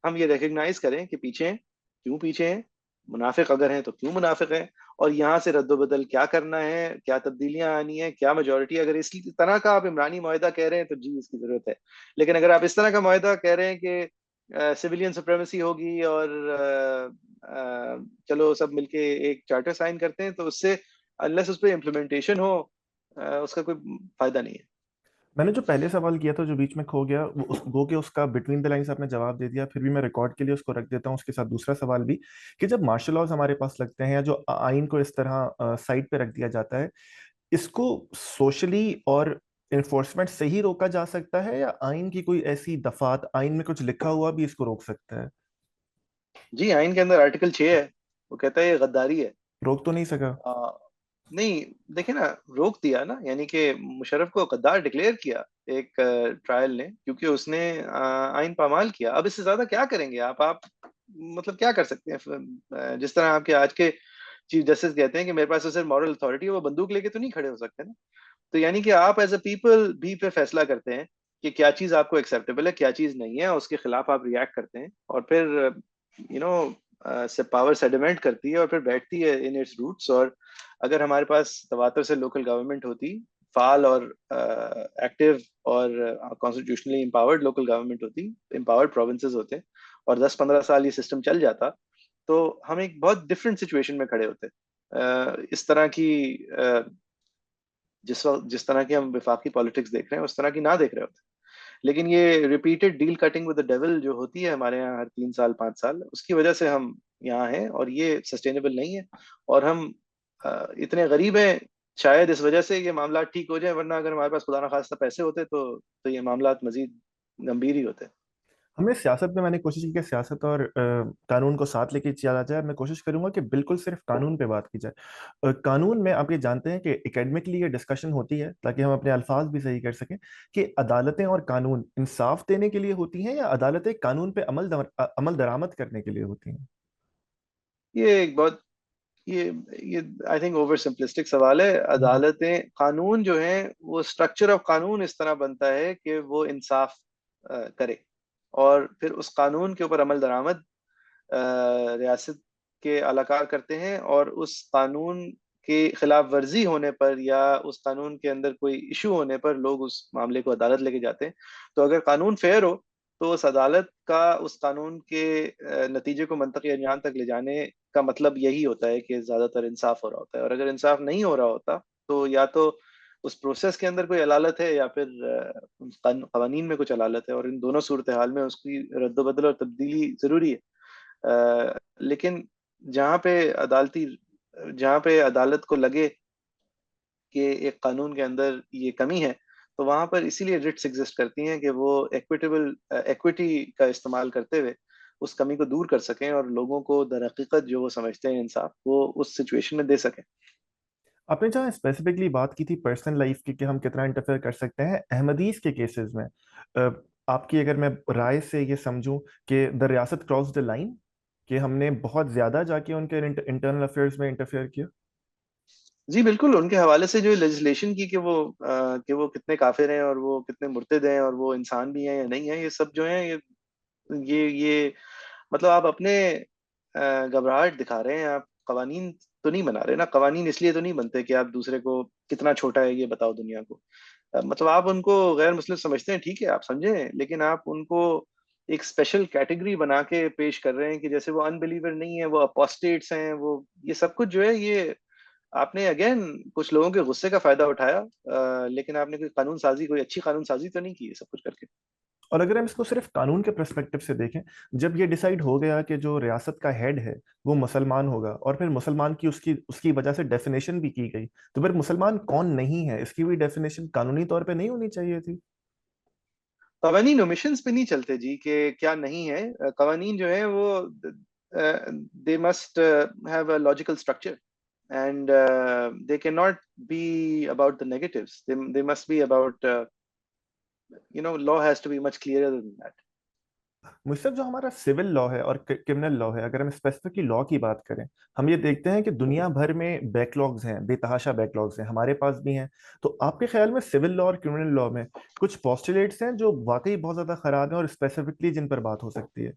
हम ये रिकग्नाइज करें कि पीछे हैं, क्यों पीछे हैं, मुनाफिक अगर हैं तो क्यों मुनाफिक हैं, और यहाँ से रद्दोबदल क्या करना है, क्या तब्दीलियां आनी है, क्या मेजोरिटी। अगर इस तरह का आप इमरानी मुआहिदा कह रहे हैं तो जी इसकी जरूरत है। लेकिन अगर आप इस तरह का मुआहिदा कह रहे हैं कि सिविलियन सुप्रेमेसी होगी और चलो सब मिलके एक चार्टर साइन करते हैं, तो उससे अनलेस उस पर इम्प्लीमेंटेशन हो, उसका कोई फायदा नहीं है। मैंने जो पहले सवाल किया था जो बीच में खो गया, वो गो के उसका बिटवीन द लाइंस आपने जवाब दे दिया, फिर भी मैं रिकॉर्ड के लिए उसको रख देता हूँ उसके साथ दूसरा सवाल भी, कि जब मार्शल लॉज हमारे पास लगते हैं या जो आइन को इस तरह साइड पे रख दिया जाता है, इसको सोशली और इन्फोर्समेंट से ही रोका जा सकता है, या आइन की कोई ऐसी दफात, आइन में कुछ लिखा हुआ भी इसको रोक सकता है? जी आइन के अंदर आर्टिकल 6 है, वो कहता है ये गद्दारी है। रोक तो नहीं सका? आ, नहीं, देखे ना, रोक दिया ना, यानी कि मुशर्रफ को गद्दार डिक्लेयर किया एक ट्रायल ने, क्योंकि उसने आइन पामाल किया। अब इससे ज्यादा क्या करेंगे आप मतलब क्या कर सकते हैं जिस तरह आपके आज के चीफ जस्टिस कहते हैं कि मेरे पास तो सिर्फ मॉरल अथॉरिटी है, वो बंदूक लेके तो नहीं खड़े हो सकते ना। तो यानी कि आप एज अ पीपल भी फिर फैसला करते हैं कि क्या चीज आपको एक्सेप्टेबल है, क्या चीज नहीं है, उसके खिलाफ आप रिएक्ट करते हैं, और फिर यू नो से पावर सेडिमेंट करती है और फिर बैठती है इन इट्स रूट्स। और अगर हमारे पास तवातर से लोकल गवर्नमेंट होती, फाल और एक्टिव और कॉन्स्टिट्यूशनली एम्पावर्ड लोकल गवर्नमेंट होती, एम्पावर्ड प्रोविंसेस होते, और 10-15 साल ये सिस्टम चल जाता, तो हम एक बहुत डिफरेंट सिचुएशन में खड़े होते। इस तरह की जिस तरह की हम विफाकी पॉलिटिक्स देख रहे हैं उस तरह की ना देख रहे होते। लेकिन ये repeated deal cutting with the devil जो होती है हमारे यहाँ हर 3 साल 5 साल, उसकी वजह से हम यहाँ हैं, और ये सस्टेनेबल नहीं है। और हम इतने गरीब हैं शायद इस वजह से ये मामला ठीक हो जाए, वरना अगर हमारे पास खुदा ना खास्ता पैसे होते तो ये मामला मजीद गंभीर ही होते। हमने सियासत में मैंने कोशिश की कि सियासत और कानून को साथ लेके चला जाए। मैं कोशिश करूंगा कि बिल्कुल सिर्फ कानून पे बात की जाए। कानून में आप ये जानते हैं कि एकेडमिकली ये डिस्कशन होती है ताकि हम अपने अल्फाज भी सही कर सकें, कि अदालतें और कानून इंसाफ देने के लिए होती हैं या अदालतें कानून पे अमल दरामद करने के लिए होती हैं। ये एक बहुत ये ये आई थिंक ओवर सिंपलिस्टिक सवाल है। हम्म। अदालतें, कानून जो है, वो स्ट्रक्चर ऑफ कानून इस तरह बनता है कि वो इंसाफ करे, और फिर उस कानून के ऊपर अमल दरामद रियासत के अलाकार करते हैं, और उस कानून के खिलाफ वर्जी होने पर या उस कानून के अंदर कोई इशू होने पर लोग उस मामले को अदालत लेके जाते हैं। तो अगर कानून फेयर हो तो उस अदालत का उस कानून के नतीजे को मंतकी अंजाम तक ले जाने का मतलब यही होता है कि ज्यादातर इंसाफ हो रहा होता है। और अगर इंसाफ नहीं हो रहा होता तो या तो उस प्रोसेस के अंदर कोई अलालत है या फिर कवानीन में कुछ अलालत है, और इन दोनों सूरत हाल में उसकी रद्दबदल और तब्दीली जरूरी है। लेकिन जहाँ पे अदालती जहाँ पे अदालत को लगे कि एक कानून के अंदर ये कमी है, तो वहां पर इसीलिए रिट्स एग्जिस्ट करती हैं कि वो एक्विटी का इस्तेमाल करते हुए उस कमी को दूर कर सकें और लोगों को दर हकीकत जो वो समझते हैं इंसाफ, वो उस सिचुएशन में दे सकें। आपने जहाँ स्पेसिफिकली बात की थी पर्सनल लाइफ की कि हम कितना इंटरफेयर कर सकते हैं अहमदीज के केसेस में, आपकी अगर मैं राय से ये समझूं कि द रियासत क्रॉस द लाइन, कि हमने बहुत ज्यादा जाके उनके इंटरनल अफेयर्स में इंटरफेयर किया। जी बिल्कुल, उनके हवाले से जो लेजिस्लेशन की कि वो कितने काफिर हैं और वो कितने मुर्तिद हैं और वो इंसान भी हैं या नहीं है, ये सब जो है, ये मतलब आप अपने घबराहट दिखा रहे हैं। आप कवानीन तो नहीं बना रहे ना। कवानीन इसलिए तो नहीं बनते कि आप दूसरे को कितना छोटा है ये बताओ दुनिया को। मतलब आप उनको गैर मुस्लिम समझते हैं, ठीक है, आप समझें, लेकिन आप उनको एक स्पेशल कैटेगरी बना के पेश कर रहे हैं कि जैसे वो अनबिलीवर नहीं है, वो अपोस्टेट्स हैं, वो ये सब कुछ जो है, ये आपने अगेन कुछ लोगों के गुस्से का फायदा उठाया, लेकिन आपने कोई कानून साजी, कोई अच्छी कानून साजी तो नहीं की है सब कुछ करके। और अगर हम इसको सिर्फ कानून के पर्सपेक्टिव से देखें, जब ये डिसाइड हो गया कि जो रियासत का हेड है वो मुसलमान होगा, और फिर मुसलमान की उसकी उसकी वजह से डेफिनेशन भी की गई, तो फिर मुसलमान कौन नहीं है इसकी भी डेफिनेशन कानूनी तौर पे नहीं होनी चाहिए थी। कवानीन ओमिशंस पे नहीं चलते जी कि क्या नहीं है। कवानीन जो है वो they must have a logical structure, and they can not be about the negatives, they must be about, law has to be much clearer than that. मुझसे जो हमारा सिविल लॉ है और क्रिमिनल लॉ है, अगर हम स्पेसिफिकली लॉ की बात करें, हम ये देखते हैं कि दुनिया भर में बैकलॉग्स हैं, बेतहाशा बैकलॉग्स हैं, हमारे पास भी हैं। तो आपके ख्याल में सिविल लॉ और क्रिमिनल लॉ में कुछ पॉस्टुलेट्स हैं जो वाकई बहुत ज्यादा खराब हैं और स्पेसिफिकली जिन पर बात हो सकती है।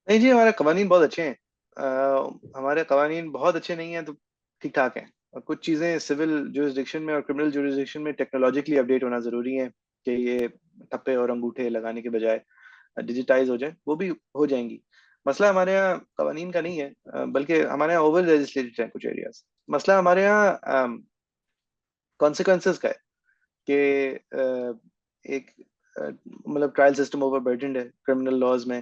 नहीं जी, हमारे कवानीन बहुत अच्छे हैं। हमारे कवानीन बहुत अच्छे नहीं हैं तो ठीक ठाक हैं। और कुछ चीज़ें सिविल जुरिस्डिक्शन में और क्रिमिनल जुरिस्डिक्शन में टेक्नोलॉजिकली अपडेट होना ज़रूरी है कि ये ठप्पे और अंगूठे लगाने के बजाय डिजिटाइज हो जाए, वो भी हो जाएंगी। मसला हमारे यहाँ कवानीन का नहीं है, बल्कि हमारे यहाँ ओवर लेजिस्लेटेड है कुछ एरियाज। मसला हमारे यहाँ कॉन्सिक्वेंसेस का है कि एक मतलब ट्रायल सिस्टम ओवरबर्डन्ड है क्रिमिनल लॉज में।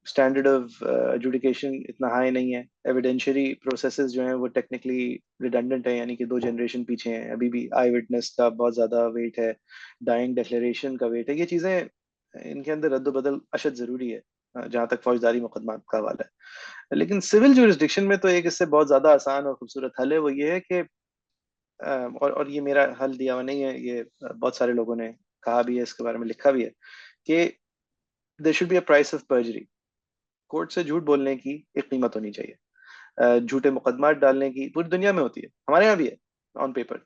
स्टैंडर्ड ऑफ एजुडिकेशन इतना हाई नहीं है। एविडेंशियरी प्रोसेसेस जो हैं वो टेक्निकली रिडंडेंट है, यानी कि 2 जनरेशन पीछे हैं। अभी भी आई विटनेस का बहुत ज़्यादा वेट है, डाइंग डिक्लेरेशन का वेट है। ये चीज़ें, इनके अंदर रद्द-बदल अशद ज़रूरी है जहाँ तक फौजदारी मुकदमात का हवाला है। लेकिन सिविल जुरिस्डिक्शन में तो एक इससे बहुत ज़्यादा आसान और खूबसूरत हल है, वो ये है कि और ये मेरा हल दिया हुआ नहीं है, ये बहुत सारे लोगों ने कहा भी है, इसके बारे में लिखा भी है कि there should be a price of perjury. Court से झूठ बोलने की एक कीमत होनी चाहिए। झूठे मुकदमात डालने की पूरी दुनिया में होती है, हमारे यहाँ भी है ऑन पेपर,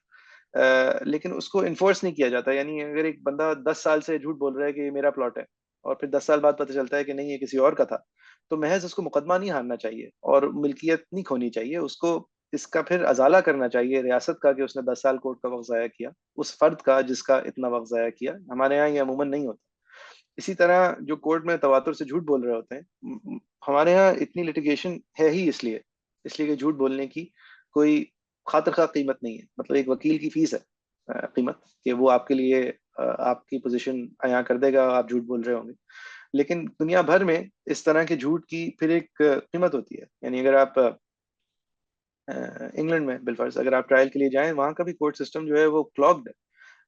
लेकिन उसको इन्फोर्स नहीं किया जाता। यानी अगर एक बंदा 10 साल से झूठ बोल रहा है कि ये मेरा प्लॉट है, और फिर 10 साल बाद पता चलता है कि नहीं, ये किसी और का था, तो महज उसको मुकदमा नहीं हारना चाहिए और मिल्कियत नहीं खोनी चाहिए। उसको इसका फिर अजाला करना चाहिए रियासत का कि उसने 10 साल कोर्ट का वक्त जाया किया, उस फर्द का जिसका इतना वक्त जाया किया। हमारे यहाँ ये अमूमन नहीं होता। इसी तरह जो कोर्ट में तवातुर से झूठ बोल रहे होते हैं, हमारे यहाँ इतनी लिटिगेशन है ही इसलिए इसलिए कि झूठ बोलने की कोई खातिर खा कीमत नहीं है। मतलब एक वकील की फीस है कीमत, कि वो आपके लिए आपकी पोजीशन अया कर देगा, आप झूठ बोल रहे होंगे। लेकिन दुनिया भर में इस तरह के झूठ की फिर एक कीमत होती है। यानी अगर आप इंग्लैंड में बिलफर्ज अगर आप ट्रायल के लिए जाएं, वहां का भी कोर्ट सिस्टम जो है वो क्लॉग्ड है।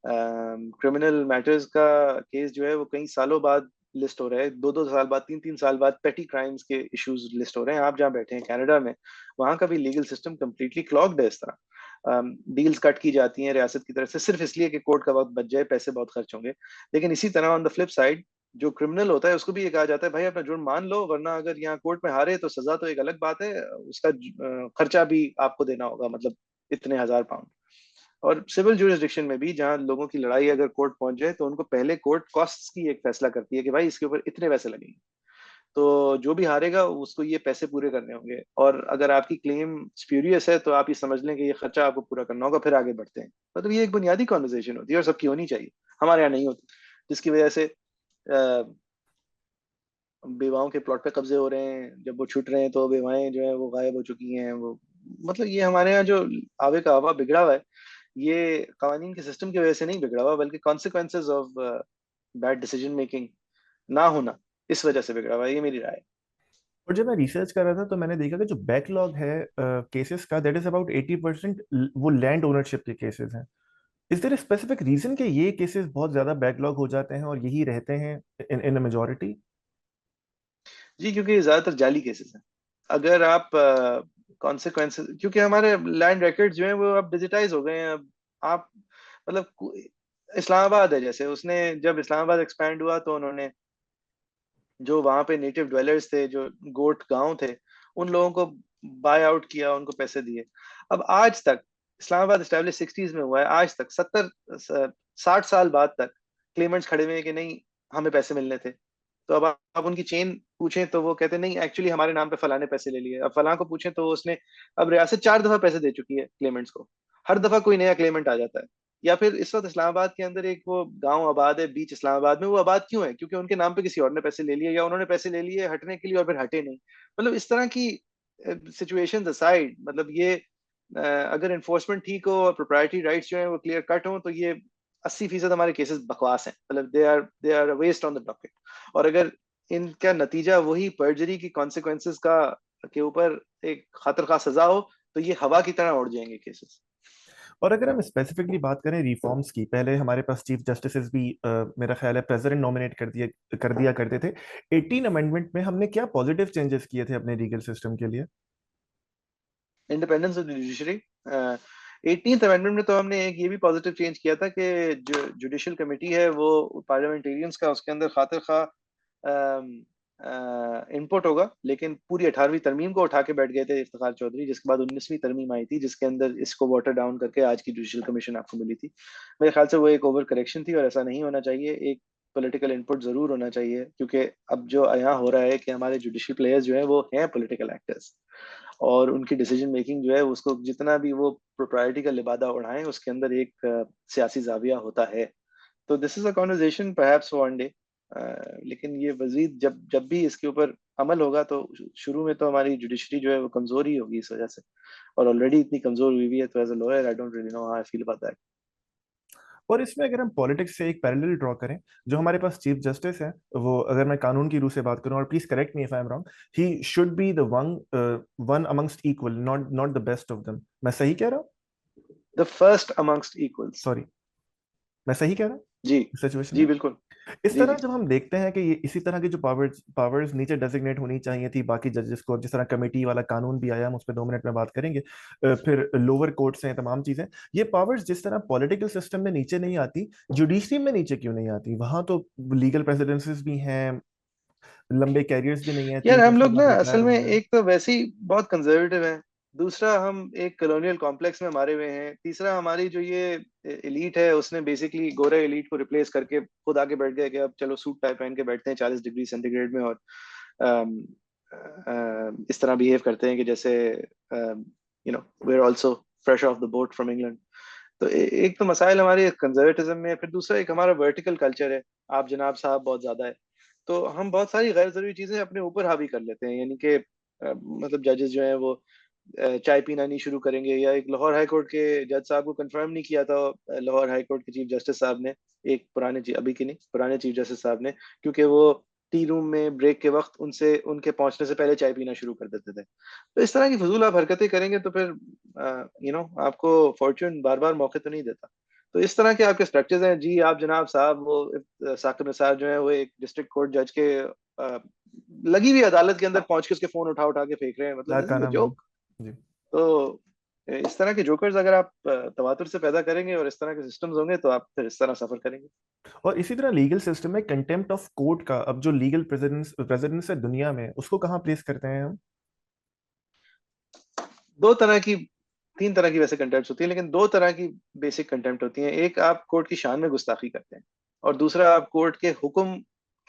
क्रिमिनल मैटर्स का केस जो है वो कई सालों बाद लिस्ट हो रहा है, 2-2 साल बाद, 3-3 साल बाद पेटी क्राइम्स के इश्यूज लिस्ट हो रहे हैं। आप जहाँ बैठे हैं कनाडा में, वहाँ का भी लीगल सिस्टम कम्प्लीटली क्लॉग्ड है इस तरह। डील्स कट की जाती हैं रियासत की तरफ से सिर्फ इसलिए कि कोर्ट का वक्त बच जाए, पैसे बहुत खर्च होंगे। लेकिन इसी तरह ऑन द फ्लिप साइड, जो क्रिमिनल होता है उसको भी ये कहा जाता है भाई अपना जुर्म मान लो, वरना अगर यहाँ कोर्ट में हारे तो सजा तो एक अलग बात है, उसका खर्चा भी आपको देना होगा, मतलब इतने हजार पाउंड। और सिविल जुरिस्डिक्शन में भी जहां लोगों की लड़ाई अगर कोर्ट पहुंच जाए तो उनको पहले कोर्ट कॉस्ट्स की एक फैसला करती है कि भाई इसके ऊपर इतने पैसे लगेंगे, तो जो भी हारेगा उसको ये पैसे पूरे करने होंगे। और अगर आपकी क्लेम स्प्यूरियस है तो आप ये समझ लें कि ये खर्चा आपको पूरा करना होगा, फिर आगे बढ़ते हैं। मतलब ये एक बुनियादी कॉन्वर्सेशन होती है और सबकी होनी चाहिए, हमारे यहाँ नहीं होती, जिसकी वजह से बेवाओं के प्लॉट पे कब्जे हो रहे हैं, जब वो छूट रहे हैं तो बेवाएं जो है वो गायब हो चुकी हैं। वो मतलब ये हमारे यहाँ जो आवे का हवा बिगड़ा हुआ है, ये कानून के सिस्टम की वजह से नहीं बिगड़ा हुआ, बल्कि consequences of bad decision making ना होना, इस वजह से बिगड़ा हुआ है। ये मेरी राय है। और जब मैं रिसर्च कर रहा था तो मैंने देखा कि जो बैकलॉग है केसेस का, दैट इज अबाउट 80% वो लैंड ओनरशिप के केसेस हैं। इज देयर स्पेसिफिक रीजन कि ये केसेस बहुत ज्यादा बैकलॉग हो जाते हैं और यही रहते हैं इन अ मेजोरिटी? जी, क्योंकि ये ज्यादातर जाली केसेस हैं। अगर आप कॉन्सिक्वेंसेज, क्योंकि हमारे लैंड रिकॉर्ड्स जो हैं वो अब डिजिटाइज हो गए हैं। अब आप मतलब इस्लामाबाद है, जैसे उसने जब इस्लामाबाद एक्सपैंड हुआ तो उन्होंने जो वहां पे नेटिव ड्वेलर्स थे, जो गोट गांव थे, उन लोगों को बाय आउट किया, उनको पैसे दिए। अब आज तक इस्लामाबाद स्टैब्लिश 60s में हुआ है, आज तक 60 60 साल बाद तक क्लेमेंट्स खड़े हुए हैं कि नहीं हमें पैसे मिलने थे। तो अब आप उनकी चेन पूछें तो वो कहते हैं नहीं एक्चुअली हमारे नाम पे फलाने पैसे ले लिए। अब फलां को पूछें तो उसने, अब रियासत 4 दफा पैसे दे चुकी है क्लेमेंट्स को, हर दफा कोई नया क्लेमेंट आ जाता है। या फिर इस वक्त इस्लामाबाद के अंदर एक वो गांव आबाद है बीच इस्लामाबाद में, वो आबाद क्यों है? क्योंकि उनके नाम पे किसी और ने पैसे ले लिए, या उन्होंने पैसे ले लिए हटने के लिए और फिर हटे नहीं। मतलब इस तरह की सिचुएशंस असाइड, मतलब ये अगर इन्फोर्समेंट ठीक हो और प्रोप्राइटरी राइट्स जो है वो क्लियर कट हो, तो ये 80% हमारे केसेस बकवास हैं। मतलब they are waste on the docket. और अगर इनका नतीजा वही पर्जरी की कॉन्सिक्वेंसेस का के ऊपर एक खतर खा सजा हो, तो ये हवा की तरह उड़ जाएंगे केसेस। और अगर हम स्पेसिफिकली बात करें रिफॉर्म्स की, पहले हमारे पास चीफ जस्टिस भी मेरा ख्याल है प्रेसिडेंट नॉमिनेट कर दिया करते थे। 18 अमेंडमेंट में हमने क्या पॉजिटिव चेंजेस किए थे अपने लीगल सिस्टम के लिए? Independence of the judiciary. 18th amendment में तो हमने एक ये भी पॉजिटिव चेंज किया था कि जो जुडिशल कमेटी है वो पार्लियामेंटेरियंस का उसके अंदर खातिर खा इनपुट होगा। लेकिन पूरी 18वीं तरमीम को उठा के बैठ गए थे इफ्तिखार चौधरी, जिसके बाद 19वीं तरमीम आई थी जिसके अंदर इसको वाटर डाउन करके आज की जुडिशल कमीशन आपको मिली थी। मेरे ख्याल से वो एक ओवर करेक्शन थी और ऐसा नहीं होना चाहिए। एक पॉलिटिकल इनपुट जरूर होना चाहिए, क्योंकि अब जो यहाँ हो रहा है कि हमारे जुडिशल प्लेयर्स जो है वो हैं पॉलिटिकल एक्टर्स, और उनकी डिसीजन मेकिंग जो है उसको जितना भी वो प्रोप्राइटी का लिबादा उड़ाएं, उसके अंदर एक सियासी जाविया होता है। तो this is a conversation perhaps one day. लेकिन ये वजीद जब जब भी इसके ऊपर अमल होगा तो शुरू में तो हमारी जुडिशरी जो है वो कमजोर ही होगी इस वजह से, और ऑलरेडी इतनी कमजोर हुई भी है। तो as a lawyer I don't really know how I feel about that. और इसमें अगर हम पॉलिटिक्स से एक पैरेलल ड्रॉ करें, जो हमारे पास चीफ जस्टिस है, वो अगर मैं कानून की रूह से बात करूं, और please correct me if I am wrong, he should be the one one amongst equal, not not the best of them. मैं सही कह रहा हूँ? The first amongst equals. Sorry, मैं सही कह रहा हूँ जी। इस सिचुएशन जी में? बिल्कुल। इस जी तरह जी। जब हम देखते हैं कि ये इसी तरह की जो पावर्स पावर्स नीचे डेजिग्नेट होनी चाहिए थी बाकी जजेस को, जिस तरह कमेटी वाला कानून भी आया, हम उस पर 2 मिनट में बात करेंगे, फिर लोअर कोर्ट्स हैं, तमाम चीजें, ये पावर्स जिस तरह पॉलिटिकल सिस्टम में नीचे नहीं आती, जुडिशरी में नीचे क्यों नहीं आती? वहां तो लीगल प्रेसिडेंसीज भी हैं, लंबे कैरियर्स भी नहीं है, यार तीन चार हम साल लोग ना बाद रिटायर असल हो में गए। एक तो वैसे ही बहुत कंजर्वेटिव हैं, दूसरा हम एक कॉलोनियल कॉम्प्लेक्स में मारे हुए हैं, तीसरा हमारी जो ये एलीट है उसने बेसिकली गोरे एलीट को रिप्लेस करके खुद आके बैठ गया कि अब चलो सूट टाई पहन के बैठते हैं 40 डिग्री सेंटीग्रेड में, और अम, इस तरह बिहेव करते हैं कि जैसे we are also fresh off the boat from England. तो एक तो मसाइल हमारे कंजर्वेटिज्म में है, फिर दूसरा एक हमारा वर्टिकल कल्चर है, आप जनाब साहब बहुत ज्यादा है। तो हम बहुत सारी गैर जरूरी चीजें अपने ऊपर हावी कर लेते हैं, यानी कि मतलब जजेस जो हैं वो चाय पीना नहीं शुरू करेंगे, या एक लाहौर हाई कोर्ट के जज साहब को कंफर्म नहीं किया था लाहौर हाई कोर्ट के चीफ जस्टिस साहब ने, एक पुराने अभी के नहीं पुराने चीफ जस्टिस साहब ने, क्योंकि वो टी रूम में ब्रेक के वक्त उनसे उनके पहुंचने से पहले चाय पीना शुरू कर देते थे। तो इस तरह की फजूल आप हरकतें करेंगे तो फिर आपको फॉर्च्यून बार बार मौके तो नहीं देता। तो इस तरह के आपके स्ट्रक्चर्स हैं जी। आप जनाब साहब वो साकिब निसार जो है वो एक डिस्ट्रिक्ट कोर्ट जज के लगी हुई अदालत के अंदर पहुंच के उसके फोन उठा उठा के फेंक रहे हैं, मतलब this is a Larkana move. Joke. तो इस तरह के जोकर्स अगर आप तवातुर से पैदा करेंगे और इस तरह के सिस्टम्स होंगे तो आप फिर इस तरह सफर करेंगे। और इसी तरह लीगल सिस्टम में कंटेम्प्ट ऑफ कोर्ट का, अब जो लीगल प्रेसिडेंस प्रेसिडेंस है दुनिया में, उसको कहाँ प्लेस करते हैं हम? दो तरह की, तीन तरह की वैसे कंटेम्प्ट होती है, लेकिन दो तरह की बेसिक कंटेम्प्ट होती हैं। एक, आप कोर्ट की शान में गुस्ताखी करते हैं, और दूसरा आप कोर्ट के हुक्म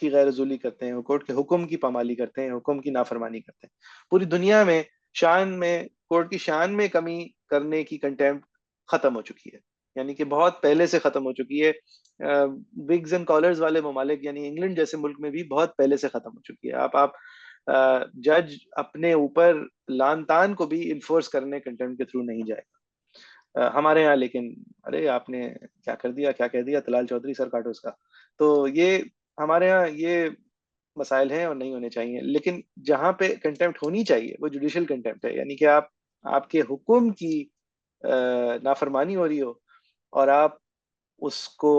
की गैरजुली करते हैं, कोर्ट के हुक्म की पामाली करते हैं, हुक्म की नाफरमानी करते हैं। पूरी दुनिया में शान में, कोर्ट की शान में कमी करने की कंटेम्प्ट खत्म हो चुकी है, यानी कि बहुत पहले से खत्म हो चुकी है। विग्स एंड कॉलर्स वाले ममालिक यानी इंग्लैंड जैसे मुल्क में भी बहुत पहले से खत्म हो चुकी है। आप जज अपने ऊपर लान तान को भी इन्फोर्स करने कंटेम्प्ट के थ्रू नहीं जाएगा। हमारे यहाँ लेकिन, अरे आपने क्या कर दिया, क्या कह दिया तलाल चौधरी, सर काटो उसका। तो ये हमारे यहाँ ये मसाइल हैं और नहीं होने चाहिए। लेकिन जहाँ पे कंटेम्प्ट होनी चाहिए वो जुडिशियल कंटेम्प्ट है, यानी कि आप, आपके हुक्म की नाफरमानी हो रही हो और आप उसको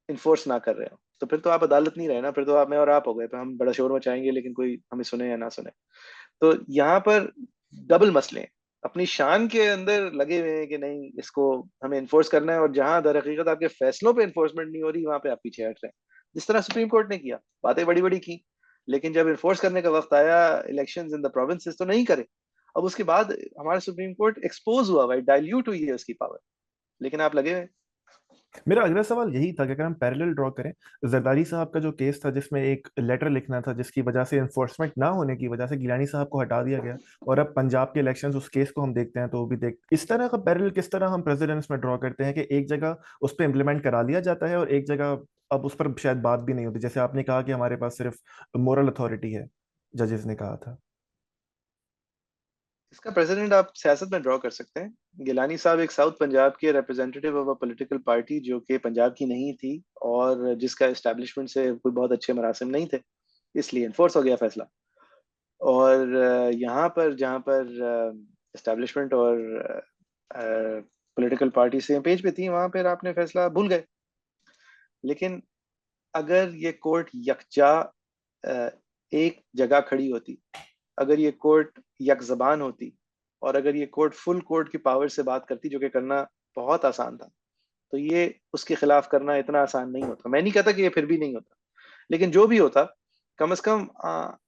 इन्फोर्स ना कर रहे हो, तो फिर तो आप अदालत नहीं रहे ना, फिर तो आप, मैं और आप हो गए, फिर हम बड़ा शोर मचाएंगे लेकिन कोई हमें सुने या ना सुने। तो यहाँ पर डबल मसले हैं। अपनी शान के अंदर लगे हुए हैं कि नहीं इसको हमें इन्फोर्स करना है, और जहां दर हकीकत आपके फैसलों पे इन्फोर्समेंट नहीं हो रही वहां पे आप पीछे हट रहे हैं। जिस तरह सुप्रीम कोर्ट ने किया, बातें बड़ी बड़ी की, लेकिन जब इन्फोर्स करने का वक्त आया इलेक्शंस इन द प्रोविंसेस तो नहीं करे। अब उसके बाद हमारा सुप्रीम कोर्ट एक्सपोज हुआ हुआ है, डाइल्यूट हुई है उसकी पावर, लेकिन आप लगे हुए। मेरा अगला सवाल यही था कि अगर हम पैरेलल ड्रॉ करें, जरदारी साहब का जो केस था जिसमें एक लेटर लिखना था जिसकी वजह से इन्फोर्समेंट ना होने की वजह से गिलानी साहब को हटा दिया गया, और अब पंजाब के इलेक्शंस उस केस को हम देखते हैं तो वो भी देख, इस तरह का पैरेलल किस तरह हम प्रेसिडेंट्स में ड्रॉ करते हैं कि एक जगह उस पर इम्प्लीमेंट करा लिया जाता है और एक जगह अब उस पर शायद बात भी नहीं होती, जैसे आपने कहा कि हमारे पास सिर्फ मोरल अथॉरिटी है, जजेस ने कहा था। इसका प्रेसिडेंट आप सियासत में ड्रॉ कर सकते हैं। गिलानी साहब एक साउथ पंजाब के representative of a political party जो कि पंजाब की नहीं थी और जिसका एस्टेब्लिशमेंट से कोई बहुत अच्छे मरासिम नहीं थे, इसलिए इन्फोर्स हो गया फैसला। और यहाँ पर जहाँ पर एस्टेब्लिशमेंट और पॉलिटिकल पार्टी सेम पेज पे थी, वहां पर आपने फैसला भूल गए। लेकिन अगर ये कोर्ट यकजा अ, एक जगह खड़ी होती, अगर ये कोर्ट यक जबान होती, और अगर ये कोर्ट फुल कोर्ट की पावर से बात करती, जो कि करना बहुत आसान था, तो ये उसके खिलाफ करना इतना आसान नहीं होता। मैं नहीं कहता कि ये फिर भी नहीं होता, लेकिन जो भी होता, कम से कम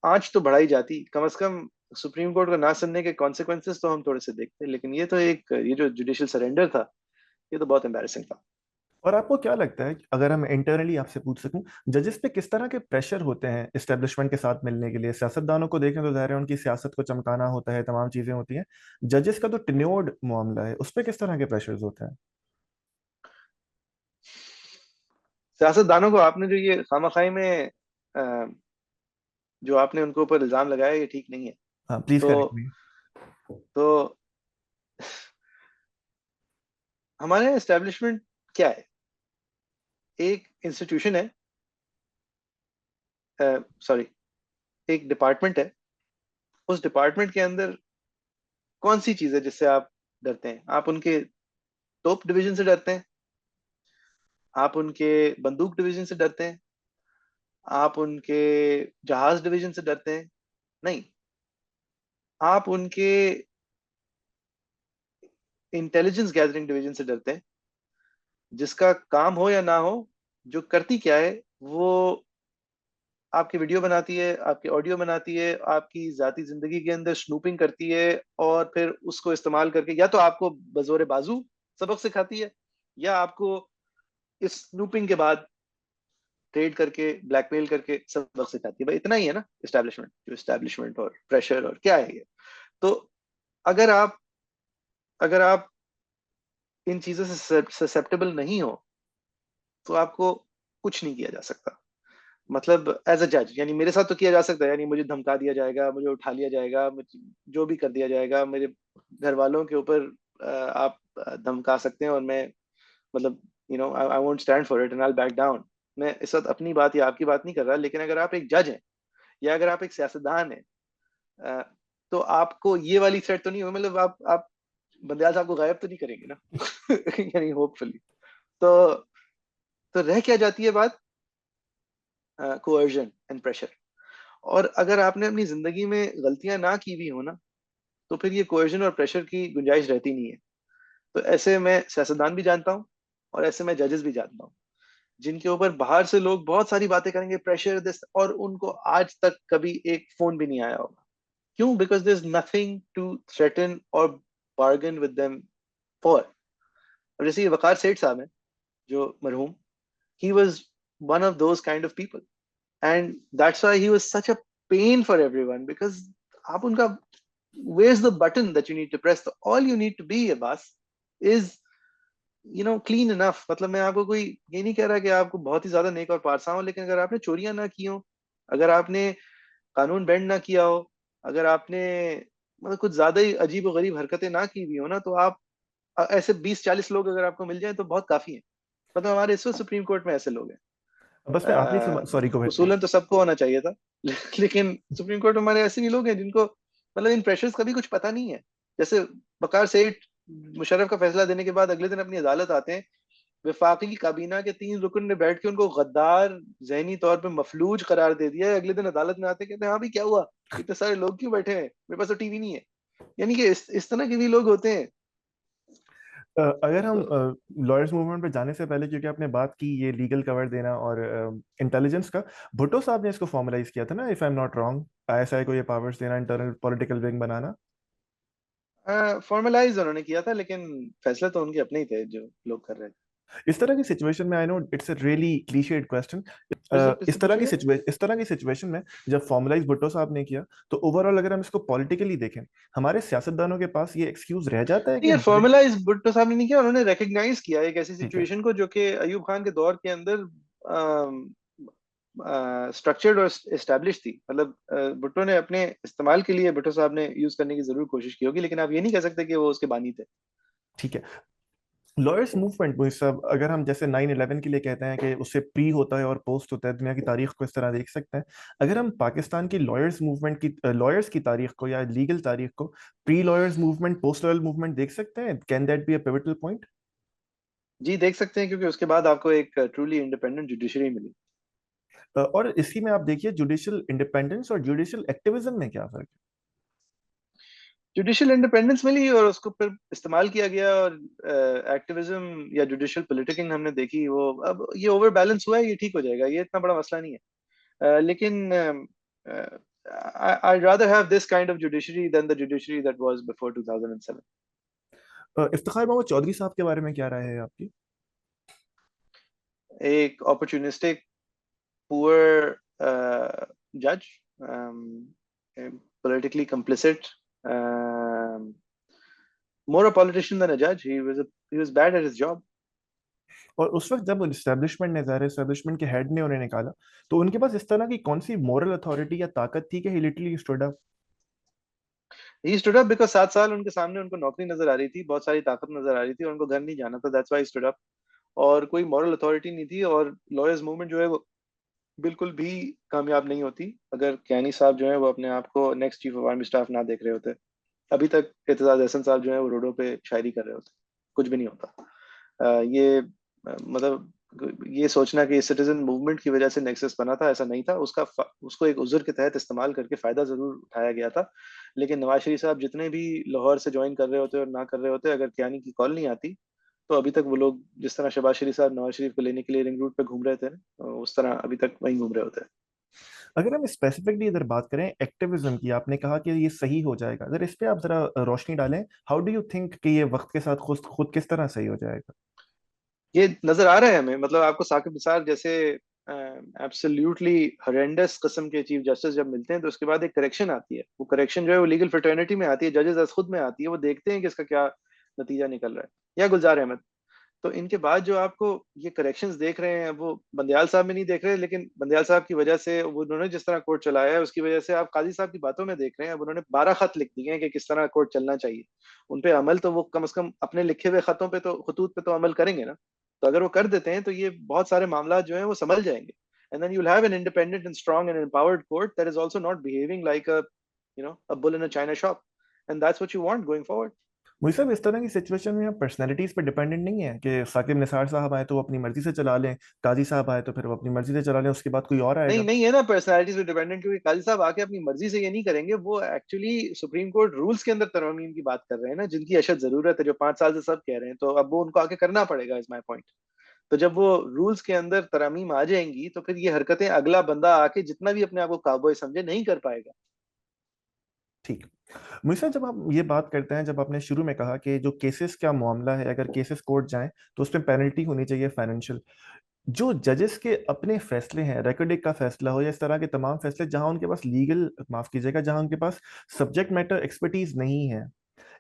आंच तो बढ़ाई जाती, कम से कम सुप्रीम कोर्ट को ना सुनने के कॉन्सिक्वेंसेस तो हम थोड़े से देखते। लेकिन ये तो एक, ये जो जुडिशियल सरेंडर था, ये तो बहुत एम्बैरेसिंग था। और आपको क्या लगता है, अगर हम इंटरनली आपसे पूछ सकूं, जजेस पे किस तरह के प्रेशर होते हैं एस्टेब्लिशमेंट के साथ मिलने के लिए? सियासतदानों को देखें तो जाहिर है उनकी सियासत को चमकाना होता है, तमाम चीजें होती हैं। जजेस का तो टिन्योर्ड मामला है, उस पे किस तरह के प्रेशर्स होते हैं? सियासतदानों को आपने जो ये खामखाई में अ, जो आपने उनके ऊपर इल्जाम लगाया, ये ठीक नहीं है। हाँ, प्लीज तो करेक्ट मी। तो हमारे एस्टेब्लिशमेंट क्या है? एक इंस्टीट्यूशन है, सॉरी, एक डिपार्टमेंट है। उस डिपार्टमेंट के अंदर कौन सी चीज है जिससे आप डरते हैं? आप उनके तोप डिवीजन से डरते हैं? आप उनके बंदूक डिवीजन से डरते हैं? आप उनके जहाज डिवीजन से डरते हैं? नहीं, आप उनके इंटेलिजेंस गैदरिंग डिवीजन से डरते हैं, जिसका काम हो या ना हो, जो करती क्या है, वो आपकी वीडियो बनाती है, आपकी ऑडियो बनाती है, आपकी जाती जिंदगी के अंदर स्नूपिंग करती है, और फिर उसको इस्तेमाल करके या तो आपको बजोरे बाजू सबक सिखाती है, या आपको इस स्नूपिंग के बाद ट्रेड करके, ब्लैकमेल करके सबक सिखाती है। भाई इतना ही है ना एस्टैब्लिशमेंट, जो एस्टैब्लिशमेंट और प्रेशर और क्या है ये। तो अगर आप, अगर आप इन चीजों से ससेप्टेबल नहीं हो, तो आपको कुछ नहीं किया जा सकता। मतलब एज अ जज, यानी मेरे साथ तो किया जा सकता है, यानी मुझे धमका दिया जाएगा, मुझे उठा लिया जाएगा, जो भी कर दिया जाएगा मेरे घर वालों के ऊपर। आप धमका सकते हैं और मैं, मतलब I won't stand for it and I back down. मैं इस वक्त अपनी बात या आपकी बात नहीं कर रहा, लेकिन अगर आप एक जज हैं या अगर आप एक सियासतदान हैं, अ, तो आपको ये वाली थ्रेट तो नहीं हो, मतलब आप बंदयाल साहब को गायब तो नहीं करेंगे ना यानी होपफुली। तो तो रह क्या जाती है बात? Coercion and pressure. और अगर आपने अपनी जिंदगी में गलतियां ना की भी हो ना, तो फिर ये कोअर्जन और प्रेशर की गुंजाइश रहती नहीं है। तो ऐसे मैं सियासतदान भी जानता हूँ, और ऐसे मैं जजेस भी जानता हूँ, जिनके ऊपर बाहर से लोग बहुत सारी बातें करेंगे, प्रेशर दिस, और उनको आज तक कभी एक फोन भी नहीं आया होगा। क्यों? Because there is nothing to threaten or bargain with them for. अब जैसे ये वकार सेठ साहब हैं, जो मरहूम, he was one of those kind of people, and that's why he was such a pain for everyone, because आप उनका, where's the button that you need to press? All you need to be, Abbas, is clean enough. मतलब मैं आपको कोई ये नहीं कह रहा कि आपको बहुत ही ज्यादा नेक और पारसा हो, लेकिन अगर आपने चोरियां ना की हो, अगर आपने कानून बेंड ना किया हो, अगर आपने मतलब कुछ ज्यादा ही अजीब और गरीब हरकतें ना की भी हो ना, तो आप ऐसे 20-40 लोग अगर आपको मिल जाए तो बहुत काफी है। मतलब हमारे इस वक्त सुप्रीम कोर्ट में ऐसे लोग हैं। बस मैं आखिरी सॉरी को उसूलन तो सबको होना चाहिए था लेकिन सुप्रीम कोर्ट में हमारे ऐसे भी लोग हैं जिनको मतलब इन प्रेशर्स का भी कुछ पता नहीं है। जैसे बकार सेठ मुशर्रफ का फैसला देने के बाद अगले दिन अपनी अदालत आते हैं, वफाकी काबीना के 3 रुकन ने बैठ के उनको गद्दार, जहनी तौर पे मफलूज करार दे दिया है। अगले दिन अदालत में आते हैं, कहते हैं हाँ भी क्या हुआ, इतने सारे लोग क्यों बैठे हैं, मेरे पास तो टीवी नहीं है। यानी कि इस तरह के भी लोग होते हैं। अगर हम तो लॉयर्स मूवमेंट पे जाने से पहले, क्योंकि आपने बात की ये लीगल कवर देना और इंटेलिजेंस का, भुट्टो साहब ने इसको फॉर्मलाइज किया था ना, if I am not wrong, ISI को ये पावर्स देना, इंटरनल पॉलिटिकल विंग बनाना। फॉर्मलाइज उन्होंने किया था, लेकिन फैसले तो उनके अपने ही थे जो लोग कर रहे थे। इस तरह की सिचुएशन में, I know it's a really clichéd question, फिर से पूछिएगा। इस तरह की सिचुएशन में जब फॉर्मलाइज भुट्टो साहब ने किया, तो ओवरऑल अगर हम इसको पॉलिटिकली देखें, हमारे सियासतदानों के पास ये एक्सक्यूज रह जाता है नहीं कि यार, हम। फॉर्मलाइज भुट्टो साहब ने नहीं किया, उन्होंने रिकग्नाइज किया एक ऐसी ठीक है। सिचुएशन को जो कि अयूब खान के दौर के अंदर स्ट्रक्चर्ड और एस्टेब्लिश थी। मतलब भुट्टो ने अपने इस्तेमाल के लिए, भुट्टो साहब ने यूज करने की जरूर कोशिश की होगी, लेकिन आप ये नहीं कह सकते कि वो उसके बानी थे। ठीक है। लॉयर्स मूवमेंट वो सब, अगर हम जैसे 9/11 के लिए कहते हैं कि उससे प्री होता है और पोस्ट होता है, दुनिया की तारीख को इस तरह देख सकते हैं। अगर हम पाकिस्तान की लॉयर्स मूवमेंट की, लॉयर्स की तारीख को या लीगल तारीख को, pre lawyers movement, post loyal movement देख सकते हैं, can that be a pivotal point? जी देख सकते हैं, क्योंकि उसके बाद आपको एक ट्रूली इंडिपेंडेंट जुडिशरी मिली। और इसी में आप देखिए, जुडिशियल इंडिपेंडेंस और जुडिशियल एक्टिविज्म में क्या फर्क जुडिशियल इंडिपेंडेंस मिली और उसको फिर इस्तेमाल किया गया, और एक्टिविज्म या जुडिशियल पॉलिटिकिंग हमने देखी, वो अब ये ओवर बैलेंस हुआ है, ये ठीक हो जाएगा, ये इतना बड़ा मसला नहीं है। लेकिन I'd rather have this kind of judiciary than the judiciary that was before 2007. है? इफ्तिखार मोहम्मद चौधरी साहब के बारे में क्या राय है आपकी? एक opportunistic, poor judge, politically complicit, um, more a politician than a judge. He was bad at his job. और उस वक्त जब इस्टेब्लिशमेंट ने, ज़ाहिर इस्टेब्लिशमेंट के हेड ने उन्हें निकाला, तो उनके पास इस तरह की कौन सी मोरल अथॉरिटी या ताकत थी कि he literally stood up? He stood up because 7 साल उनके सामने उनको नौकरी नजर आ रही थी, बहुत सारी ताकत नजर आ रही थी, और उनको घर नहीं जाना था, that's why he stood up. और कोई मॉरल अथॉरिटी नहीं थी, और लॉयर्स मूवमेंट जो है वो बिल्कुल भी कामयाब नहीं होती अगर कियानी साहब जो है वो अपने आप को next chief of army staff ना देख रहे होते। अभी तक एतजाज एहसन साहब जो है वो रोडों पे शायरी कर रहे होते, कुछ भी नहीं होता। मतलब ये सोचना कि सिटीजन मूवमेंट की वजह से नेक्सस बना था, ऐसा नहीं था। उसको एक उज़र के तहत इस्तेमाल करके फायदा जरूर उठाया गया था। लेकिन नवाज शरीफ साहब जितने भी लाहौर से ज्वाइन कर रहे होते और ना कर रहे होते, अगर कियानी की कॉल नहीं आती, तो अभी तक वो लोग जिस तरह शहबाज शरीफ साहब नवाज शरीफ को लेने के लिए रिंग रोड पे घूम रहे थे, उस तरह अभी तक वहीं घूम रहे होते। अगर हम स्पेसिफिकली इधर बात करें एक्टिविज्म की, आपने कहा कि ये सही हो जाएगा, अगर इस पे आप जरा रोशनी डालें, हाउ डू यू थिंक कि ये वक्त के साथ खुद खुद किस तरह सही हो जाएगा? ये नजर आ रहा है हमें। मतलब आपको साकिब निसार जैसे एब्सोल्युटली हॉरेंडस किस्म के चीफ जस्टिस जब मिलते हैं, तो उसके बाद एक करेक्शन आती है। वो करेक्शन जो है वो लीगल फ्रेटर्निटी में आती है, जजेस खुद में आती है, वो देखते हैं कि इसका क्या नतीजा निकल रहा है। या गुलजार अहमद, तो इनके बाद जो आपको ये करेक्शंस देख रहे हैं, वो बंदयाल साहब में नहीं देख रहे, लेकिन बंदयाल साहब की वजह से, वो उन्होंने जिस तरह कोर्ट चलाया है उसकी वजह से आप काजी साहब की बातों में देख रहे हैं। अब उन्होंने 12 खत लिख दिए हैं कि किस तरह कोर्ट चलना चाहिए। उन पे अमल तो वो कम से कम अपने लिखे हुए खतों पे तो, खतूत पे तो अमल करेंगे ना। तो अगर वो कर देते हैं तो ये बहुत सारे मामला जो है वो संभल जाएंगे। And then you'll have an independent and strong and empowered court that is also not behaving like a bull in a china shop, and that's what you want going forward. मुझे सब इस तरह की सिचुएशन में personalities पे dependent नहीं है कि साकिब निसार साहब आए तो वो अपनी मर्जी से चला लें, काजी साहब आए तो फिर वो अपनी मर्जी से चला लें, उसके बाद कोई और नहीं आएगा। नहीं है ना पर्सनैलिटीज पे डिपेंडेंट, क्योंकि काजी साहब आके अपनी मर्जी से ये नहीं करेंगे, वो एक्चुअली सुप्रीम कोर्ट रूल्स के अंदर तरमीम की बात कर रहे हैं ना, जिनकी अशद जरूरत है, जो 5 साल से सब कह रहे हैं, तो अब वो उनको आके करना पड़ेगा, इज माई पॉइंट। तो जब वो रूल्स के अंदर तरमीम आ जाएंगी तो फिर ये हरकतें अगला बंदा आके जितना भी अपने आप को काबॉय समझे नहीं कर पाएगा। ठीक। मुझे जब आप ये बात करते हैं, जब आपने शुरू में कहा कि जो केसेस का मामला है, अगर केसेस कोर्ट जाएं तो उसमें पेनल्टी होनी चाहिए फाइनेंशियल, जो जजेस के अपने फैसले हैं, रेकॉर्डिक का फैसला हो या इस तरह के तमाम फैसले जहां उनके पास लीगल, माफ कीजिएगा, जहां उनके पास सब्जेक्ट मैटर एक्सपर्टीज नहीं है,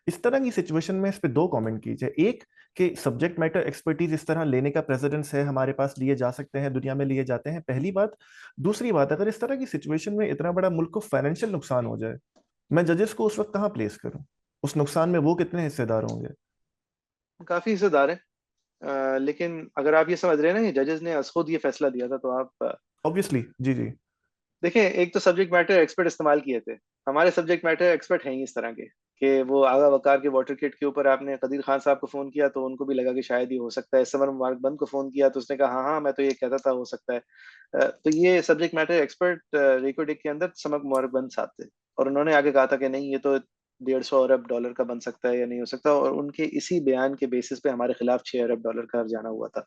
इस तरह की सिचुएशन में इस पे दो कमेंट कीजिए। एक, कि सब्जेक्ट मैटर एक्सपर्टीज इस तरह लेने का प्रेसिडेंस है हमारे पास, लिए जा सकते हैं, दुनिया में लिए जाते हैं, पहली बात। दूसरी बात, अगर इस तरह की सिचुएशन में इतना बड़ा मुल्क को फाइनेंशियल नुकसान हो जाए, मैं जजेस को उस वक्त कहाँ प्लेस करूं? उस नुकसान में वो कितने हिस्सेदार होंगे? काफी हिस्सेदार है। लेकिन अगर आप ये समझ रहे हैं ना कि जजेस ने खुद ये फैसला दिया था, तो आप ऑब्वियसली, जी जी। देखें, एक तो सब्जेक्ट मैटर एक्सपर्ट इस्तेमाल किए थे। हमारे सब्जेक्ट मैटर एक्सपर्ट हैं ही इस तरह के, कि वो आगा वकार के वाटर किट के ऊपर आपने कदीर खान साहब को फोन किया तो उनको भी लगा कि शायद ये हो सकता है, समर मुबारक बंद को फोन किया तो उसने कहा हाँ हाँ मैं तो ये कहता था हो सकता है। तो ये सब्जेक्ट मैटर एक्सपर्ट रिको डिक के अंदर समर मुबारक बंद साहब थे, और उन्होंने आगे कहा था कि नहीं ये तो 150 अरब डॉलर का बन सकता है या नहीं हो सकता, और उनके इसी बयान के बेसिस पे हमारे खिलाफ 6 अरब डॉलर का हर्जाना हुआ था।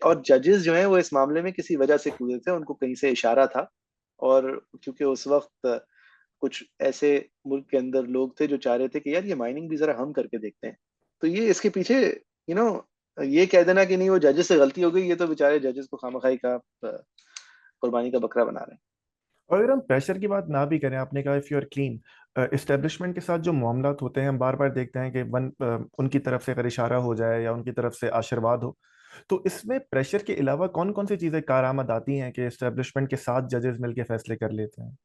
और जजेस जो हैं वो इस मामले में किसी वजह से कूदे थे, उनको कहीं से इशारा था। और क्योंकि उस वक्त कुछ ऐसे मुल्क के अंदर लोग थे जो चाह रहे थे कि यार ये माइनिंग भी जरा हम करके देखते हैं, तो ये इसके पीछे ये कह देना कि नहीं वो जजेस से गलती हो गई, ये तो बेचारे जजेस को खामखाई का कुर्बानी का बकरा बना रहे हैं। और अगर हम प्रेशर की बात ना भी करें, आपने कहा if you are clean, establishment के साथ जो मामला होते हैं हम बार बार देखते हैं कि उनकी तरफ से अगर इशारा हो जाए या उनकी तरफ से आशीर्वाद हो, तो इसमें प्रेशर के अलावा कौन कौन सी चीजें कारआमद आती हैं कि इस्टेब्लिशमेंट के साथ जजेस मिलकर फैसले कर लेते हैं?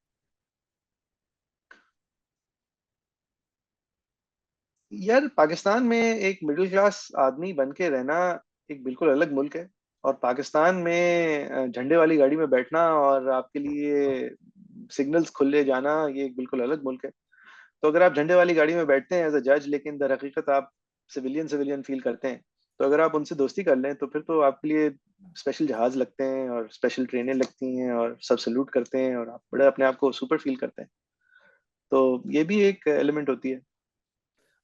यार पाकिस्तान में एक मिडिल क्लास आदमी बन के रहना एक बिल्कुल अलग मुल्क है, और पाकिस्तान में झंडे वाली गाड़ी में बैठना और आपके लिए सिग्नल्स खुले जाना ये एक बिल्कुल अलग मुल्क है। तो अगर आप झंडे वाली गाड़ी में बैठते हैं एज अ जज, लेकिन दर हकीकत आप सिविलियन सिविलियन फील करते हैं, तो अगर आप उनसे दोस्ती कर लें तो फिर तो आपके लिए स्पेशल जहाज लगते हैं और स्पेशल ट्रेनें लगती हैं और सब सल्यूट करते हैं और आप बड़े अपने आप को सुपर फील करते हैं। तो ये भी एक एलिमेंट होती है।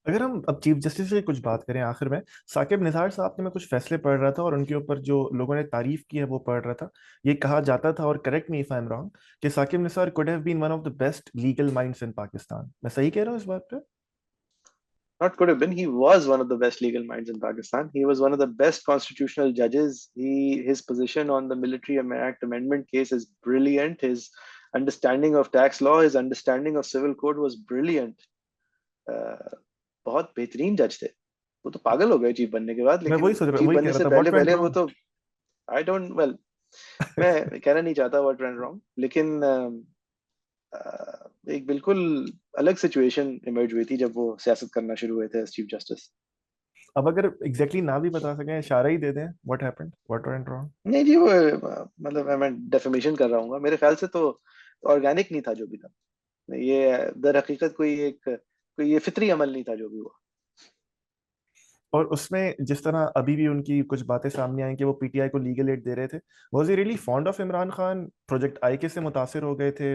अगर हम अब चीफ जस्टिस से कुछ बात करें आखिर में, साकिब निसार साहब ने, मैं कुछ फैसले पढ़ रहा था और उनके ऊपर जो लोगों ने तारीफ की है वो पढ़ रहा था। ये कहा जाता था, और correct me if I am wrong, कि Saqib Nisar could have been one of the best legal minds in Pakistan. मैं सही कह रहा हूँ इस बात पे? Not could have been. He was one of the best legal minds in Pakistan. He was one of the best constitutional judges. His position on the Military Act Amendment case is brilliant. His understanding of tax law, his understanding of civil code was brilliant. Uh, बहुत बेहतरीन जज थे। वो तो पागल हो गए chief बनने के बाद, मैं लेकिन वही सोच रहा, चीफ वही कह बनने रहा से था, पहले व्हाट वेंट पहले वो रॉन्ग? तो आई डोंट वेल, मैं कहना नहीं चाहता व्हाट वेंट रॉन्ग, लेकिन एक बिल्कुल अलग सिचुएशन इमर्ज हुई थी जब वो सियासत करना शुरू हुए थे एज चीफ जस्टिस। अब अगर एग्जैक्टली ना भी बता सकें, इशारा ही दे दें, what happened, what went wrong? नहीं जी, वो मतलब मैं डेफिमेशन कर रहा हूँ, मेरे ख्याल से तो ऑर्गेनिक नहीं था जो भी था। ये दर हकीकत कोई ये फितरी अमल नहीं था जो भी हुआ। और उसमें जिस तरह अभी भी उनकी कुछ बातें सामने आई कि वो पीटीआई को लीगल एड दे रहे थे, was he really fond of Imran Khan? Project IK से मुतासिर हो गए थे?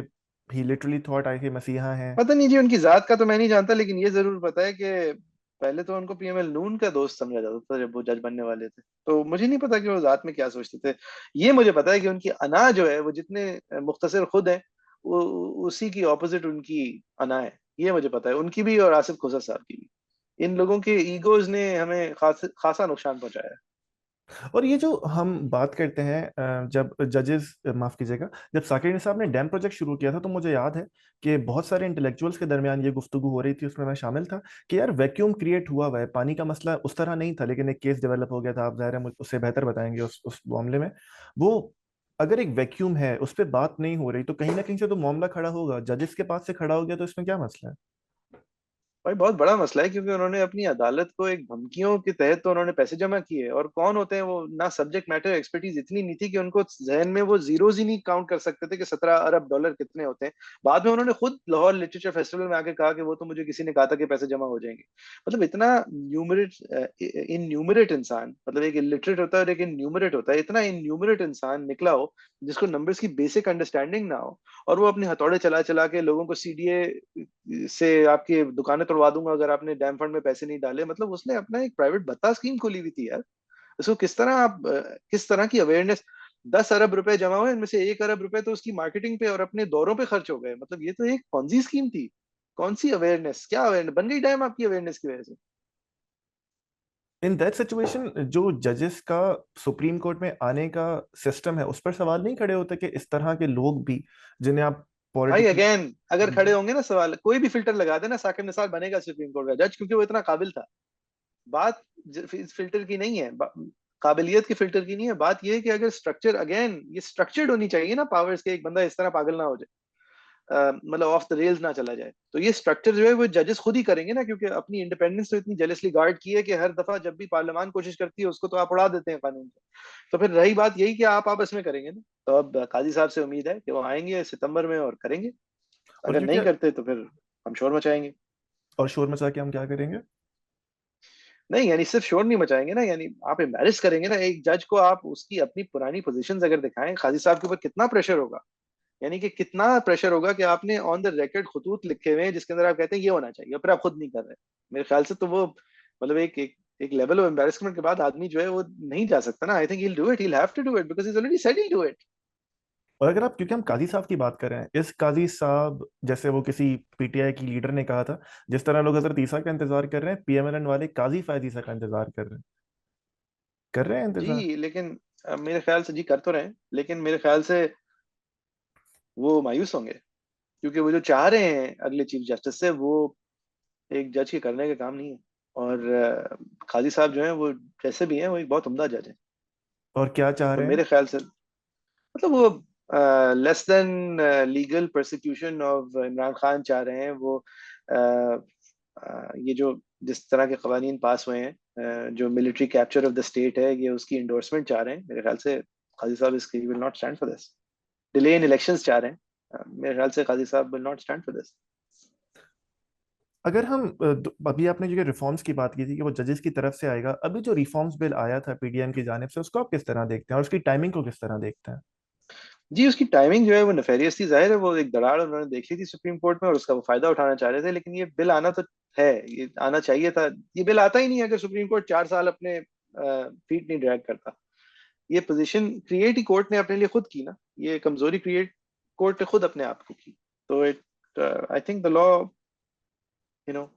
ही लिटरली थॉट आईके मसीहा हैं? पता नहीं जी, उनकी जात का तो मैं नहीं जानता, लेकिन ये जरूर पता है कि पहले तो उनको पीएमएल नून का दोस्त समझा जाता था जब वो जज बनने वाले थे, तो मुझे नहीं पता कि वो जात में क्या सोचते थे। ये मुझे पता है कि उनकी अना जो है वो जितने मुख्तसर खुद है, वो उसी की ऑपोजिट उनकी अना है। ये मुझे पता है, उनकी भी और आसिफ खोसर साहब की भी। इन लोगों के ईगोज ने हमें खासा नुकसान पहुंचाया है। और ये जो हम बात करते हैं, जब जजेस, माफ कीजिएगा, जब साकिर निसाब ने डैम प्रोजेक्ट शुरू किया था तो मुझे याद है कि बहुत सारे इंटेलेक्चुअल्स के दरमियान ये गुफ्तगू हो रही थी, उसमें मैं शामिल था, कि यार वैक्यूम क्रिएट हुआ हुआ है, पानी का मसला उस तरह नहीं था, लेकिन एक केस डेवलप हो गया था, आप ज़ाहिर है उससे बेहतर बताएंगे उस मामले में। वो, अगर एक वैक्यूम है उस पर बात नहीं हो रही तो कहीं ना कहीं से तो मामला खड़ा होगा, जजेस के पास से खड़ा हो गया, तो इसमें क्या मसला है? भाई बहुत बड़ा मसला है, क्योंकि उन्होंने अपनी अदालत को एक धमकियों के तहत तो उन्होंने पैसे जमा किए, और कौन होते हैं वो, ना सब्जेक्ट मैटर एक्सपर्टीज इतनी नहीं थी कि उनको जहन में वो जीरोज ही नहीं काउंट कर सकते थे कि 17 अरब डॉलर कितने होते हैं। बाद में उन्होंने खुद लाहौर लिटरेचर फेस्टिवल में आके कहा कि वो तो मुझे किसी ने कहा था कि पैसे जमा हो जाएंगे। मतलब इतना इन्यूमरेट इंसान, मतलब एक इलिटरेट होता है और एक इन्यूमरेट होता है, इतना इन्यूमरेट इंसान निकला हो जिसको नंबर्स की बेसिक अंडरस्टैंडिंग ना हो, और वो अपने हथौड़े चला चला के लोगों को सीडीए से आपकी दुकानें तोड़वा दूंगा अगर आपने डैम फंड में पैसे नहीं डाले। मतलब उसने अपना एक प्राइवेट भत्ता स्कीम खोली हुई थी यार। उसको किस तरह आप किस तरह की अवेयरनेस, 10 अरब रुपए जमा हुए, इनमें से 1 अरब रुपए तो उसकी मार्केटिंग पे और अपने दौरों पे खर्च हो गए। मतलब ये तो एक पॉन्जी स्कीम थी। कौन सी अवेयरनेस, क्या अवेयरनेस बन गई डैम आपकी अवेयरनेस की वजह से। इन दैट सिचुएशन जो जजेस का सुप्रीम कोर्ट में आने का सिस्टम है उस पर सवाल नहीं खड़े होते कि इस तरह के लोग भी जिन्हें आप भाई पॉलिटिकल। अगेन, अगर खड़े होंगे ना सवाल, कोई भी फिल्टर लगा देना, साकिब निसार बनेगा सुप्रीम कोर्ट का जज, क्योंकि वो इतना काबिल था। बात इस फिल्टर की नहीं है, काबिलियत के फिल्टर की नहीं है। बात यह है कि अगर स्ट्रक्चर, अगेन ये स्ट्रक्चर्ड होनी चाहिए ना पावर्स के, एक बंदा इस तरह पागल ना हो जाए, मतलब ऑफ द रेल्स ना चला जाए। तो ये स्ट्रक्चर जो है वो जजेस खुद ही करेंगे ना, क्योंकि अपनी इंडिपेंडेंस तो इतनी जेलसली गार्ड की है कि हर दफा जब भी पार्लियामान कोशिश करती है उसको तो आप उड़ा देते हैं कानून से। तो फिर रही बात यही कि आप आपस में करेंगे ना, तो अब काजी साहब से उम्मीद है कि वो आएंगे सितंबर में और करेंगे। और अगर क्योंकि नहीं करते तो फिर हम शोर मचाएंगे। और शोर मचा के हम क्या करेंगे? नहीं यानी सिर्फ शोर नहीं मचाएंगे ना, यानी आप एम्बैरेस करेंगे ना एक जज को। आप उसकी अपनी पुरानी पोजीशंस अगर दिखाएं, काजी साहब के ऊपर कितना प्रेशर होगा, यानी कि कितना प्रेशर होगा कि आपने ऑन द रिकॉर्ड खतूत लिखे हुए हैं जिसके अंदर आप कहते हैं ये होना चाहिए, और फिर आप खुद नहीं कर रहे। मेरे ख्याल से तो वो, मतलब एक लेवल ऑफ एम्बैरेसमेंट के बाद आदमी जो है वो नहीं जा सकता ना। I think he will do it, he will have to do it because he is already said he do it. और अगर आप, क्योंकि हम काजी साहब की बात कर रहे हैं, इस काजी साहब जैसे वो किसी पीटीआई की लीडर ने कहा था, जिस तरह लोग हजरत ईसा का इंतजार कर रहे हैं, पीएमएलएन वाले काजी फायद ईसा का इंतजार कर रहे हैं इंतजार। जी लेकिन मेरे ख्याल से जी कर तो रहे हैं, लेकिन मेरे ख्याल से वो मायूस होंगे, क्योंकि वो जो चाह रहे हैं अगले चीफ जस्टिस से, वो एक जज के करने का काम नहीं है। और काजी साहब जो हैं वो जैसे भी हैं वो एक बहुत उम्दा जज है। और क्या चाह तो रहे हैं? मेरे ख्याल से मतलब वो less than legal prosecution of Imran Khan चाह रहे हैं वो। ये जो जिस तरह के कवानीन पास हुए हैं, जो military capture of the state है, ये उसकी इंडोर्समेंट चाह रहे हैं मेरे ख्याल से। काजी साहब इसकी will not stand for this. Delay in elections चाह रहे हैं, मेरे ख्याल से काजी साहब will not stand for this. अगर हम अभी आपने जो रिफॉर्म्स की बात की थी कि वो जजेस की तरफ से आएगा, अभी जो रिफॉर्म्स बिल आया था पीडीएम की जानिब से, उसको आप किस तरह देखते हैं और उसकी टाइमिंग को किस तरह देखते हैं? जी उसकी टाइमिंग जो है वो नेफेरियस थी, जाहिर है वो एक दरार उन्होंने देख ली थी सुप्रीम कोर्ट में और उसका वो फायदा उठाना चाह रहे थे। लेकिन ये बिल आना तो है, ये आना चाहिए था। ये बिल आता ही नहीं अगर सुप्रीम कोर्ट 4 साल अपने फीट नहीं ड्रैग करता। ये पोजीशन क्रिएट ही कोर्ट ने अपने लिए खुद की ना, ये कमजोरी क्रिएट कोर्ट ने खुद अपने आप को की। तो it, I think the law, you know,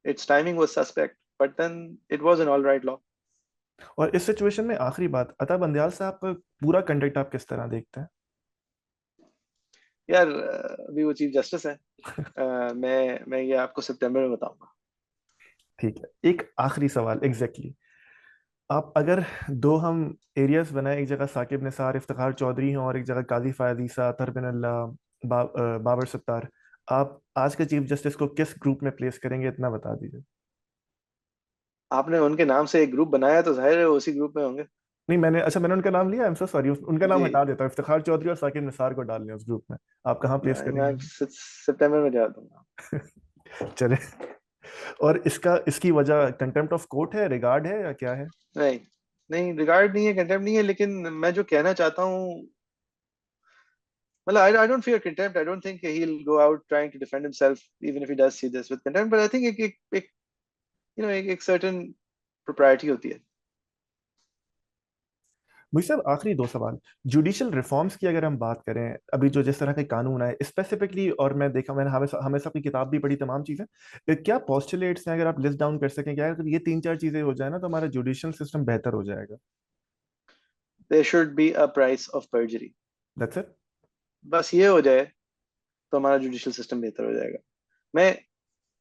it's timing was suspect, but then it was an all right law. और इस सिचुएशन में आखिरी बात, अता बंदयाल साहब का पूरा कंडक्ट आप किस तरह देखते हैं? यार अभी वो चीफ जस्टिस है। मैं ये आपको सितंबर में बताऊंगा। ठीक है, एक आखिरी सवाल एग्जैक्टली आप अगर दो हम एरियाज बनाए, एक जगह साकिब निसार इफ्तिखार चौधरी हों और एक जगह काजी फायद ईसा अतहर बिन अल्लाह बाबर सत्तार, आप आज के चीफ जस्टिस को किस ग्रुप में प्लेस करेंगे, इतना बता दीजिए। आपने उनके नाम से एक ग्रुप बनाया तो जाहिर है वो उसी ग्रुप में होंगे। नहीं, मैंने उनका नाम लिया, आई एम सो सॉरी, उनका नाम जी हटा देता हूँ, इफ्तिखार चौधरी और साकिब निसार को डाल लें उस ग्रुप में। आप कहाँ प्लेस मैं करेंगे? सितंबर में जा दूंगा। चले। और इसका इसकी वजह कंटेम्प्ट ऑफ कोर्ट है, रिगार्ड है, या क्या है? नहीं, नहीं रिगार्ड नहीं है, कंटेम्प्ट नहीं है, लेकिन मैं जो कहना चाहता हूँ, मतलब I don't fear contempt. I don't think he'll go out trying to defend himself even if he does see this with contempt. But I think एक you know एक certain propriety होती है। मुझे साहब आखिरी दो सवाल, जुडिशियल रिफॉर्म्स की अगर हम बात करें, अभी जो जिस तरह के कानून आए स्पेसिफिकली, और मैंने हमेशा हमेशा अपनी किताब भी पढ़ी, तमाम चीजें, क्या पॉस्टुलेट्स हैं, अगर आप लिस्ट डाउन कर सकें, क्या अगर ये तीन चार चीजें हो जाए ना तो हमारा जुडिशियल सिस्टम बेहतर हो जाएगा? There should be a price of perjury. That's it. बस ये हो जाए तो हमारा जुडिशियल सिस्टम बेहतर हो जाएगा। मैं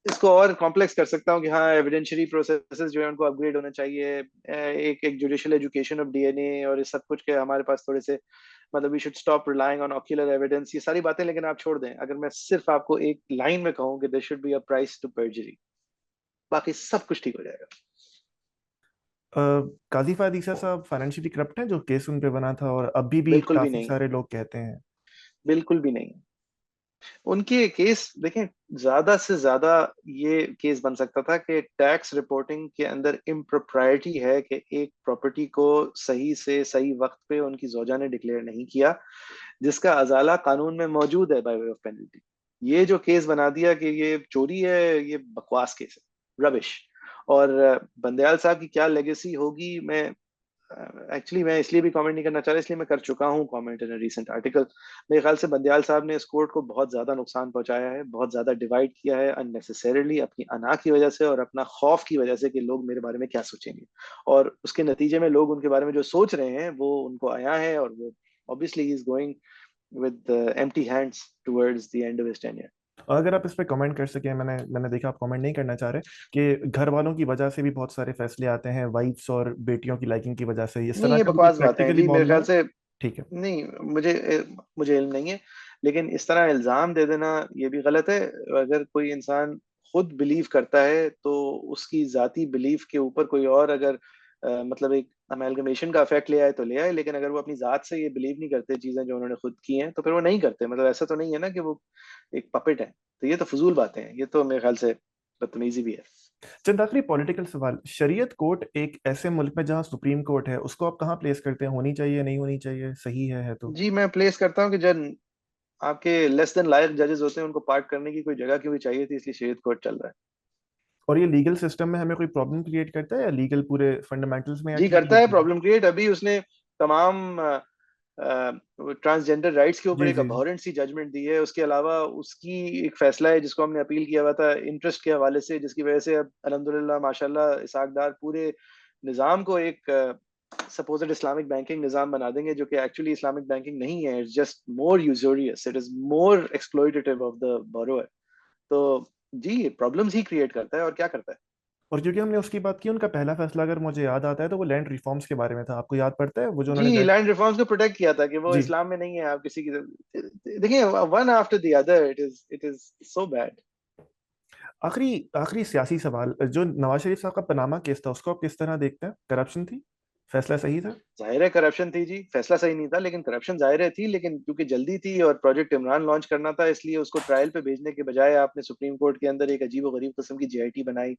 इसको और कॉम्प्लेक्स कर सकता हूँ कि हाँ एविडेंशियरी प्रोसेसेस जो है उनको अपग्रेड होना चाहिए, एक एक जुडिशियल एजुकेशन ऑफ डीएनए और इस सब कुछ के हमारे पास थोड़े से, मतलब we should stop relying on ocular evidence, ये सारी बातें लेकिन आप छोड़ दें। अगर मैं सिर्फ आपको एक लाइन में कहूँ कि there should be a price to perjury, बाकी सब कुछ ठीक हो जाएगा। काजी फायद ईसा साहब फाइनेंशियली करप्ट हैं, जो केस उन पे बना था और अभी भी बिल्कुल भी काफी नहीं है, सारे लोग कहते हैं? बिल्कुल भी नहीं है। उनके केस देखें, ज्यादा से ज्यादा ये केस बन सकता था कि टैक्स रिपोर्टिंग के अंदर इम्प्रोप्राइटी है, कि एक प्रॉपर्टी को सही से सही वक्त पे उनकी जोजा ने डिक्लेयर नहीं किया, जिसका अजाला कानून में मौजूद है बाय वे ऑफ पेनल्टी। ये जो केस बना दिया कि ये चोरी है, ये बकवास केस है, रबिश। और बंदयाल साहब की क्या लेगेसी होगी, मैं एक्चुअली मैं इसलिए भी कमेंट नहीं करना चाह रहा, इसलिए मैं कर चुका हूँ कमेंट इन रीसेंट आर्टिकल। मेरे ख्याल से बंदयाल साहब ने इस कोर्ट को बहुत ज्यादा नुकसान पहुंचाया है, बहुत ज्यादा डिवाइड किया है अननेसेसरीली, अपनी अना की वजह से और अपना खौफ की वजह से कि लोग मेरे बारे में क्या सोचेंगे। और उसके नतीजे में लोग उनके बारे में जो सोच रहे हैं वो उनको आया है, और वो obviously he is going with empty hands towards the end of his tenure. और अगर आप इस पे कमेंट कर सके, मैंने मैंने देखा आप कमेंट नहीं करना चाह रहे, कि घर वालों की वजह से भी बहुत सारे फैसले आते हैं, वाइफ्स और बेटियों की लाइकिंग की वजह से, इस नहीं, तरह ये का भी कोई बकवास बातें हैं प्रैक्टिकली जी, मेरे मामला ख्याल है? से। ठीक है। नहीं, मुझे मुझे इल्म नहीं है, लेकिन इस तरह इल्जाम दे देना ये भी गलत है। अगर कोई इंसान खुद बिलीव करता है तो उसकी जाती बिलीफ के ऊपर कोई और अगर मतलब एक अमेलगमेशन का इफेक्ट ले आए तो ले आए, लेकिन अगर वो अपनी जात से ये बिलीव नहीं करते चीजें जो उन्होंने खुद की हैं, तो फिर वो नहीं करते। मतलब ऐसा तो नहीं है ना कि वो एक पपेट है। तो ये तो फजूल बातें हैं, ये तो मेरे ख्याल से बदतमीजी भी है। चंद आखिरी पॉलिटिकल सवाल, शरीयत कोर्ट एक ऐसे मुल्क में जहां सुप्रीम कोर्ट है, उसको आप कहाँ प्लेस करते हैं? होनी चाहिए, नहीं होनी चाहिए, सही है तो? जी, मैं प्लेस करता हूँ कि जब आपके लेस देन लायक जजेस होते हैं उनको पार्ट करने की कोई जगह क्यों भी चाहिए थी, इसलिए शरीयत कोर्ट चल रहा है। और ये लीगल सिस्टम में हमें कोई प्रॉब्लम क्रिएट करता है, या लीगल पूरे फंडामेंटल्स में, या जी ठीक करता है होती है? Problem create. अभी उसने तमाम ट्रांसजेंडर राइट्स के ऊपर जी एक जी। अबहॉरेंट सी जजमेंट दी है। उसके अलावा उसकी एक फैसला है जिसको हमने अपील किया हुआ था इंटरेस्ट के हवाले से, जिसकी वजह से अब अल्हम्दुलिल्लाह माशाल्लाह इसाकदार पूरे निज़ाम को एक सपोज्ड इस्लामिक बैंकिंग निज़ाम बना देंगे, जो कि एक्चुअली इस्लामिक बैंकिंग नहीं है। It's just more usurious, it is more exploitative of the borrower. तो जी, प्रॉब्लम्स ही क्रिएट करता है और क्या करता है। और क्योंकि हमने उसकी बात की, उनका पहला फैसला अगर मुझे याद आता है तो वो लैंड रिफॉर्म्स के बारे में था। आपको याद पड़ता है वो जो उन्होंने जी, लैंड? लैंड रिफॉर्म्स को प्रोटेक्ट किया था कि वो जी। इस्लाम में नहीं है, आप किसी की देखिए, one after the other, it is so bad. आखिरी आखिरी सियासी सवाल, जो नवाज शरीफ साहब का पनामा केस था, उसको आप किस तरह देखते हैं? करप्शन थी? फैसला सही था? जाहिर है करप्शन थी जी, फैसला सही नहीं था, लेकिन करप्शन जाहिर है थी। लेकिन क्योंकि जल्दी थी और प्रोजेक्ट इमरान लॉन्च करना था, इसलिए उसको ट्रायल पे भेजने के बजाय आपने सुप्रीम कोर्ट के अंदर एक अजीब गरीब किस्म की जीआईटी बनाई,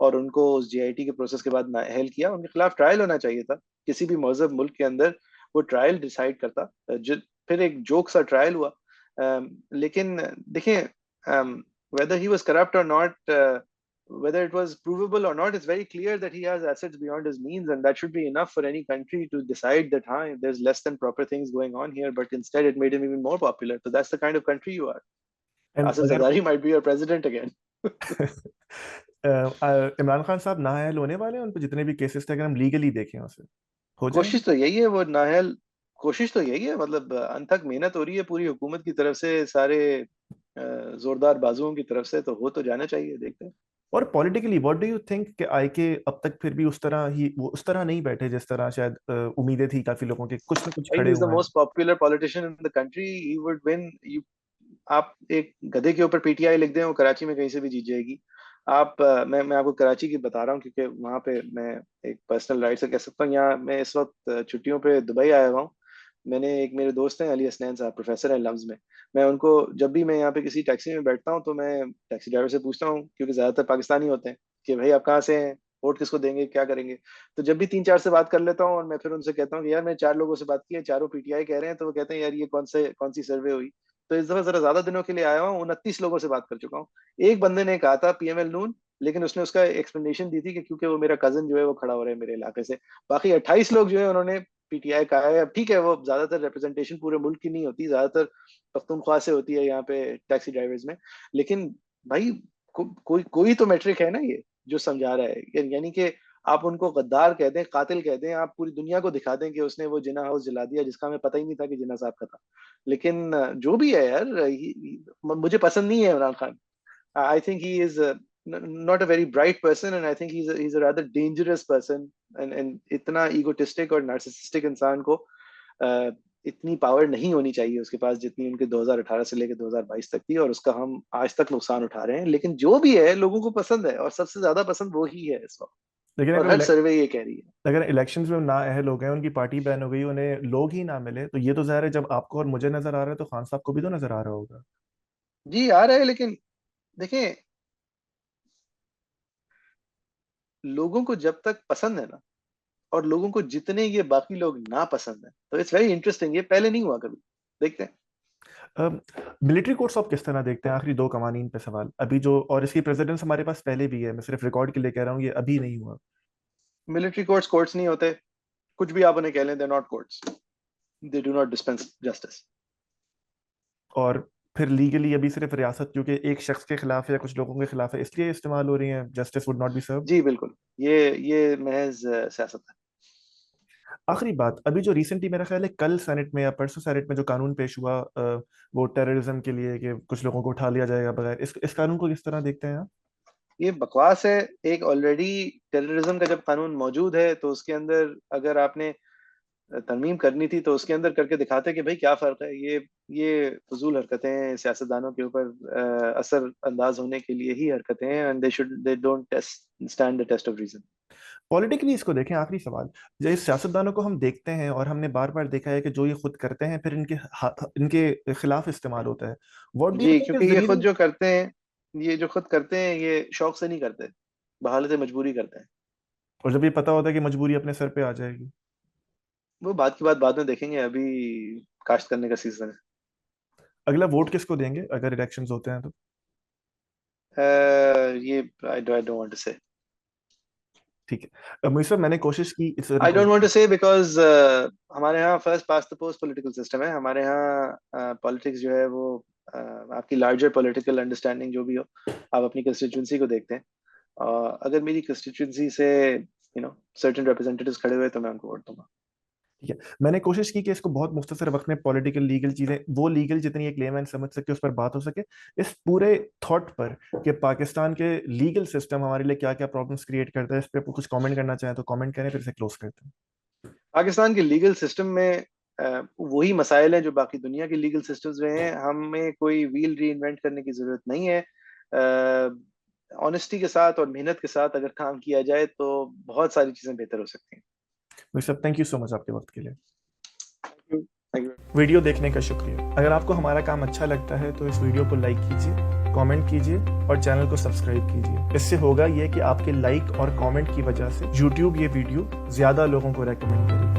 और उनको उस जीआईटी के प्रोसेस के बाद नाअहल किया। उनके खिलाफ ट्रायल होना चाहिए था। किसी भी महजब मुल्क के अंदर वो ट्रायल डिसाइड करता, जो फिर एक जोक सा ट्रायल हुआ। लेकिन देखिए, whether he was corrupt or not, whether it was provable or not, it's very clear that he has assets beyond his means, and that should be enough for any country to decide that, huh, there's less than proper things going on here. But instead, it made him even more popular. So that's the kind of country you are. And Asif अगर Zardari might be your president again. Imran Khan साहब नाअहल होने वाले हैं, उन पर जितने भी cases थे, अगर हम लीगली देखें उसे, हो जाएंगे? कोशिश तो यही है, वो नाहल कोशिश तो यही है। मतलब अनथक मेहनत हो रही है पूरी हुकूमत की तरफ से, सारे जोरदार बाजुओं की तरफ से, तो हो तो जाना चाहिए, देखते हैं। और politically what do you think कि आई के अब तक फिर भी उस तरह ही, वो उस तरह नहीं बैठे जिस तरह शायद उम्मीदें थी काफी लोगों के, कुछ ना कुछ भाई, खड़े ही इज द हुए हैं? Most popular politician in the country, he would win. आप एक गधे के ऊपर पीटीआई लिख दें, वो कराची में कहीं से भी जीत जाएगी। आप मैं आपको कराची की बता रहा हूँ, क्योंकि वहाँ पे मैं एक पर्सनल राइट से कह सकता हूँ। यहाँ मैं इस वक्त छुट्टियों पे दुबई आया हुआ हूँ। मैंने एक, मेरे दोस्त हैं अली हसनैन साहब, प्रोफेसर हैं लम्स में। मैं उनको, जब भी मैं यहाँ पे किसी टैक्सी में बैठता हूँ तो मैं टैक्सी ड्राइवर से पूछता हूँ, क्योंकि ज्यादातर पाकिस्तानी होते हैं, कि भाई आप कहाँ से हैं, वोट किसको देंगे, क्या करेंगे। तो जब भी तीन चार से बात कर लेता हूँ और मैं फिर उनसे कहता हूँ कि यार मैं चार लोगों से बात की है, चारों पीटीआई कह रहे हैं, तो वो कहते हैं यार ये कौन सी सर्वे हुई। तो इस दफा जरा ज्यादा दिनों के लिए आया हूँ, 29 लोगों से बात कर चुका हूँ। एक बंदे ने कहा था पीएमएल नून, लेकिन उसने उसका एक्सप्लेनेशन दी थी कि क्योंकि वो मेरा कजन जो है वो खड़ा हो रहा है मेरे इलाके से। बाकी 28 लोग जो है उन्होंने पीटीआई कहा है। अब ठीक है, वो ज्यादातर रिप्रेजेंटेशन पूरे मुल्क की नहीं होती, ज्यादातर पख्तूनख्वा से होती है यहाँ पे टैक्सी ड्राइवर्स में। लेकिन भाई, कोई कोई तो मेट्रिक है ना ये, जो समझा रहा है। यानी कि आप उनको गद्दार कह दें, कातिल कह दें, आप पूरी दुनिया को दिखा दें कि उसने वो जिना हाउस जला दिया जिसका हमें पता ही नहीं था कि जिना साहब का था। लेकिन जो भी है यार, मुझे पसंद नहीं है Imran Khan. I think he is not a very bright person, and I think he's a rather dangerous person. And इतना egotistic और narcissistic इंसान को इतनी पावर नहीं होनी चाहिए उसके पास जितनी उनके 2018 से लेकर 2022 तक थी, और उसका हम आज तक नुकसान उठा रहे हैं। लेकिन जो भी है लोगों को पसंद है, और सबसे ज्यादा पसंद वो ही है इस वक्त, लेकिन और हर सर्वे ये कह रही है। अगर इलेक्शंस में ना अहल हो गए, उनकी पार्टी बैन हो गई, उन्हें लोग ही ना मिले, तो ये तो ज़ाहिर है जब आपको और मुझे नजर आ रहा है तो खान साहब को भी तो नजर आ रहा होगा। जी आ रहा है, लेकिन देखें, लोगों को जब तक पसंद है ना, और लोगों को जितने ये बाकी लोग ना पसंद है, तो इट्स वेरी इंटरेस्टिंग। ये पहले नहीं हुआ कभी, देखते हैं। मिलिट्री कोर्ट्स आप किस तरह देखते हैं? आखिरी दो कवानीन पे सवाल अभी जो, और इसकी प्रेसिडेंस हमारे पास पहले भी है, मैं सिर्फ रिकॉर्ड के लिए कह रहा हूँ, ये अभी नहीं हुआ। मिलिट्री कोर्ट्स कोर्ट्स नहीं होते, कुछ भी आप उन्हें कह लें, they not courts, they do not dispense justice. और फिर लीगली अभी सिर्फ रियासत क्योंकि एक शख्स के खिलाफ है या कुछ लोगों के खिलाफ है, इसलिए इस्तेमाल हो रही है, justice would not be serve. जी बिल्कुल, ये महज सियासत है। आखिरी बात, अभी जो रिसेंटली मेरा ख्याल है कल सेनेट में या परसों सेनेट में जो कानून पेश हुआ, वो टेररिज्म के लिए कि कुछ लोगों को उठा लिया जाएगा बगैर, इस कानून को किस तरह देखते हैं आप? ये बकवास है। एक ऑलरेडी टेररिज्म का जब कानून मौजूद है, तो उसके अंदर अगर आपने तरमीम करनी थी, तो उसके अंदर करके दिखाते कि भाई क्या फर्क है। ये फजूल हरकतें, सियासतदानों के ऊपर असर अंदाज होने के लिए ही हरकतें हैं, and they don't test stand the test of reason. Politically इसको देखें, आखिरी सवाल, जो इस सियासतदानों को हम देखते हैं और हमने बार बार देखा है कि जो ये खुद करते हैं फिर इनके खिलाफ इस्तेमाल होता है। व्हाट डू यू जी, थिंक क्योंकि इज द ये खुद रीजन? जो करते हैं, ये जो खुद करते हैं, ये शौक से नहीं करते, बहालत मजबूरी करते हैं। और जब ये पता होता है कि मजबूरी अपने सर पे आ जाएगी? वो बात की बात बाद में देखेंगे, अभी काश्त करने का सीजन अगला वोट किसको देंगे अगर इलेक्शंस होते हैं तो? है। ये आई डोंट वांट टू से। ठीक है मुझे सर, मैंने कोशिश की इस I don't want to record. से बिकॉज हमारे यहाँ first past the post political system है। हमारे यहाँ पॉलिटिक्स जो है वो आपकी लार्जर पॉलिटिकल अंडरस्टैंडिंग जो भी हो, आप अपनी कंस्टिट्यूंसी को देखते हैं। अगर मेरी कंस्टिट्यूंसी से सर्टेन रिप्रेजेंटेटिव्स खड़े हुए, तो मैं उनको वोट दूंगा। ठीक है, मैंने कोशिश की कि इसको बहुत मुख्तसर वक्त में पॉलिटिकल लीगल चीजें, वो लीगल जितनी एक लेमैन समझ सके उस पर बात हो सके, इस पूरे थॉट पर कि पाकिस्तान के लीगल सिस्टम हमारे लिए क्या क्या प्रॉब्लम्स क्रिएट करता है, इस पर कुछ कमेंट करना चाहें तो कमेंट करें, फिर इसे क्लोज करते हैं। पाकिस्तान के लीगल सिस्टम में वही मसाइल हैं जो बाकी दुनिया के लीगल सिस्टम्स में हैं। हमें कोई व्हील री इन्वेंट करने की जरूरत नहीं है। ऑनेस्टी के साथ और मेहनत के साथ अगर काम किया जाए, तो बहुत सारी चीजें बेहतर हो सकती हैं। भाई साहब, थैंक यू सो मच आपके वक्त के लिए। Thank you. वीडियो देखने का शुक्रिया। अगर आपको हमारा काम अच्छा लगता है तो इस वीडियो को लाइक कीजिए, कमेंट कीजिए और चैनल को सब्सक्राइब कीजिए। इससे होगा ये कि आपके लाइक और कमेंट की वजह से YouTube ये वीडियो ज्यादा लोगों को रेकमेंड करेगा।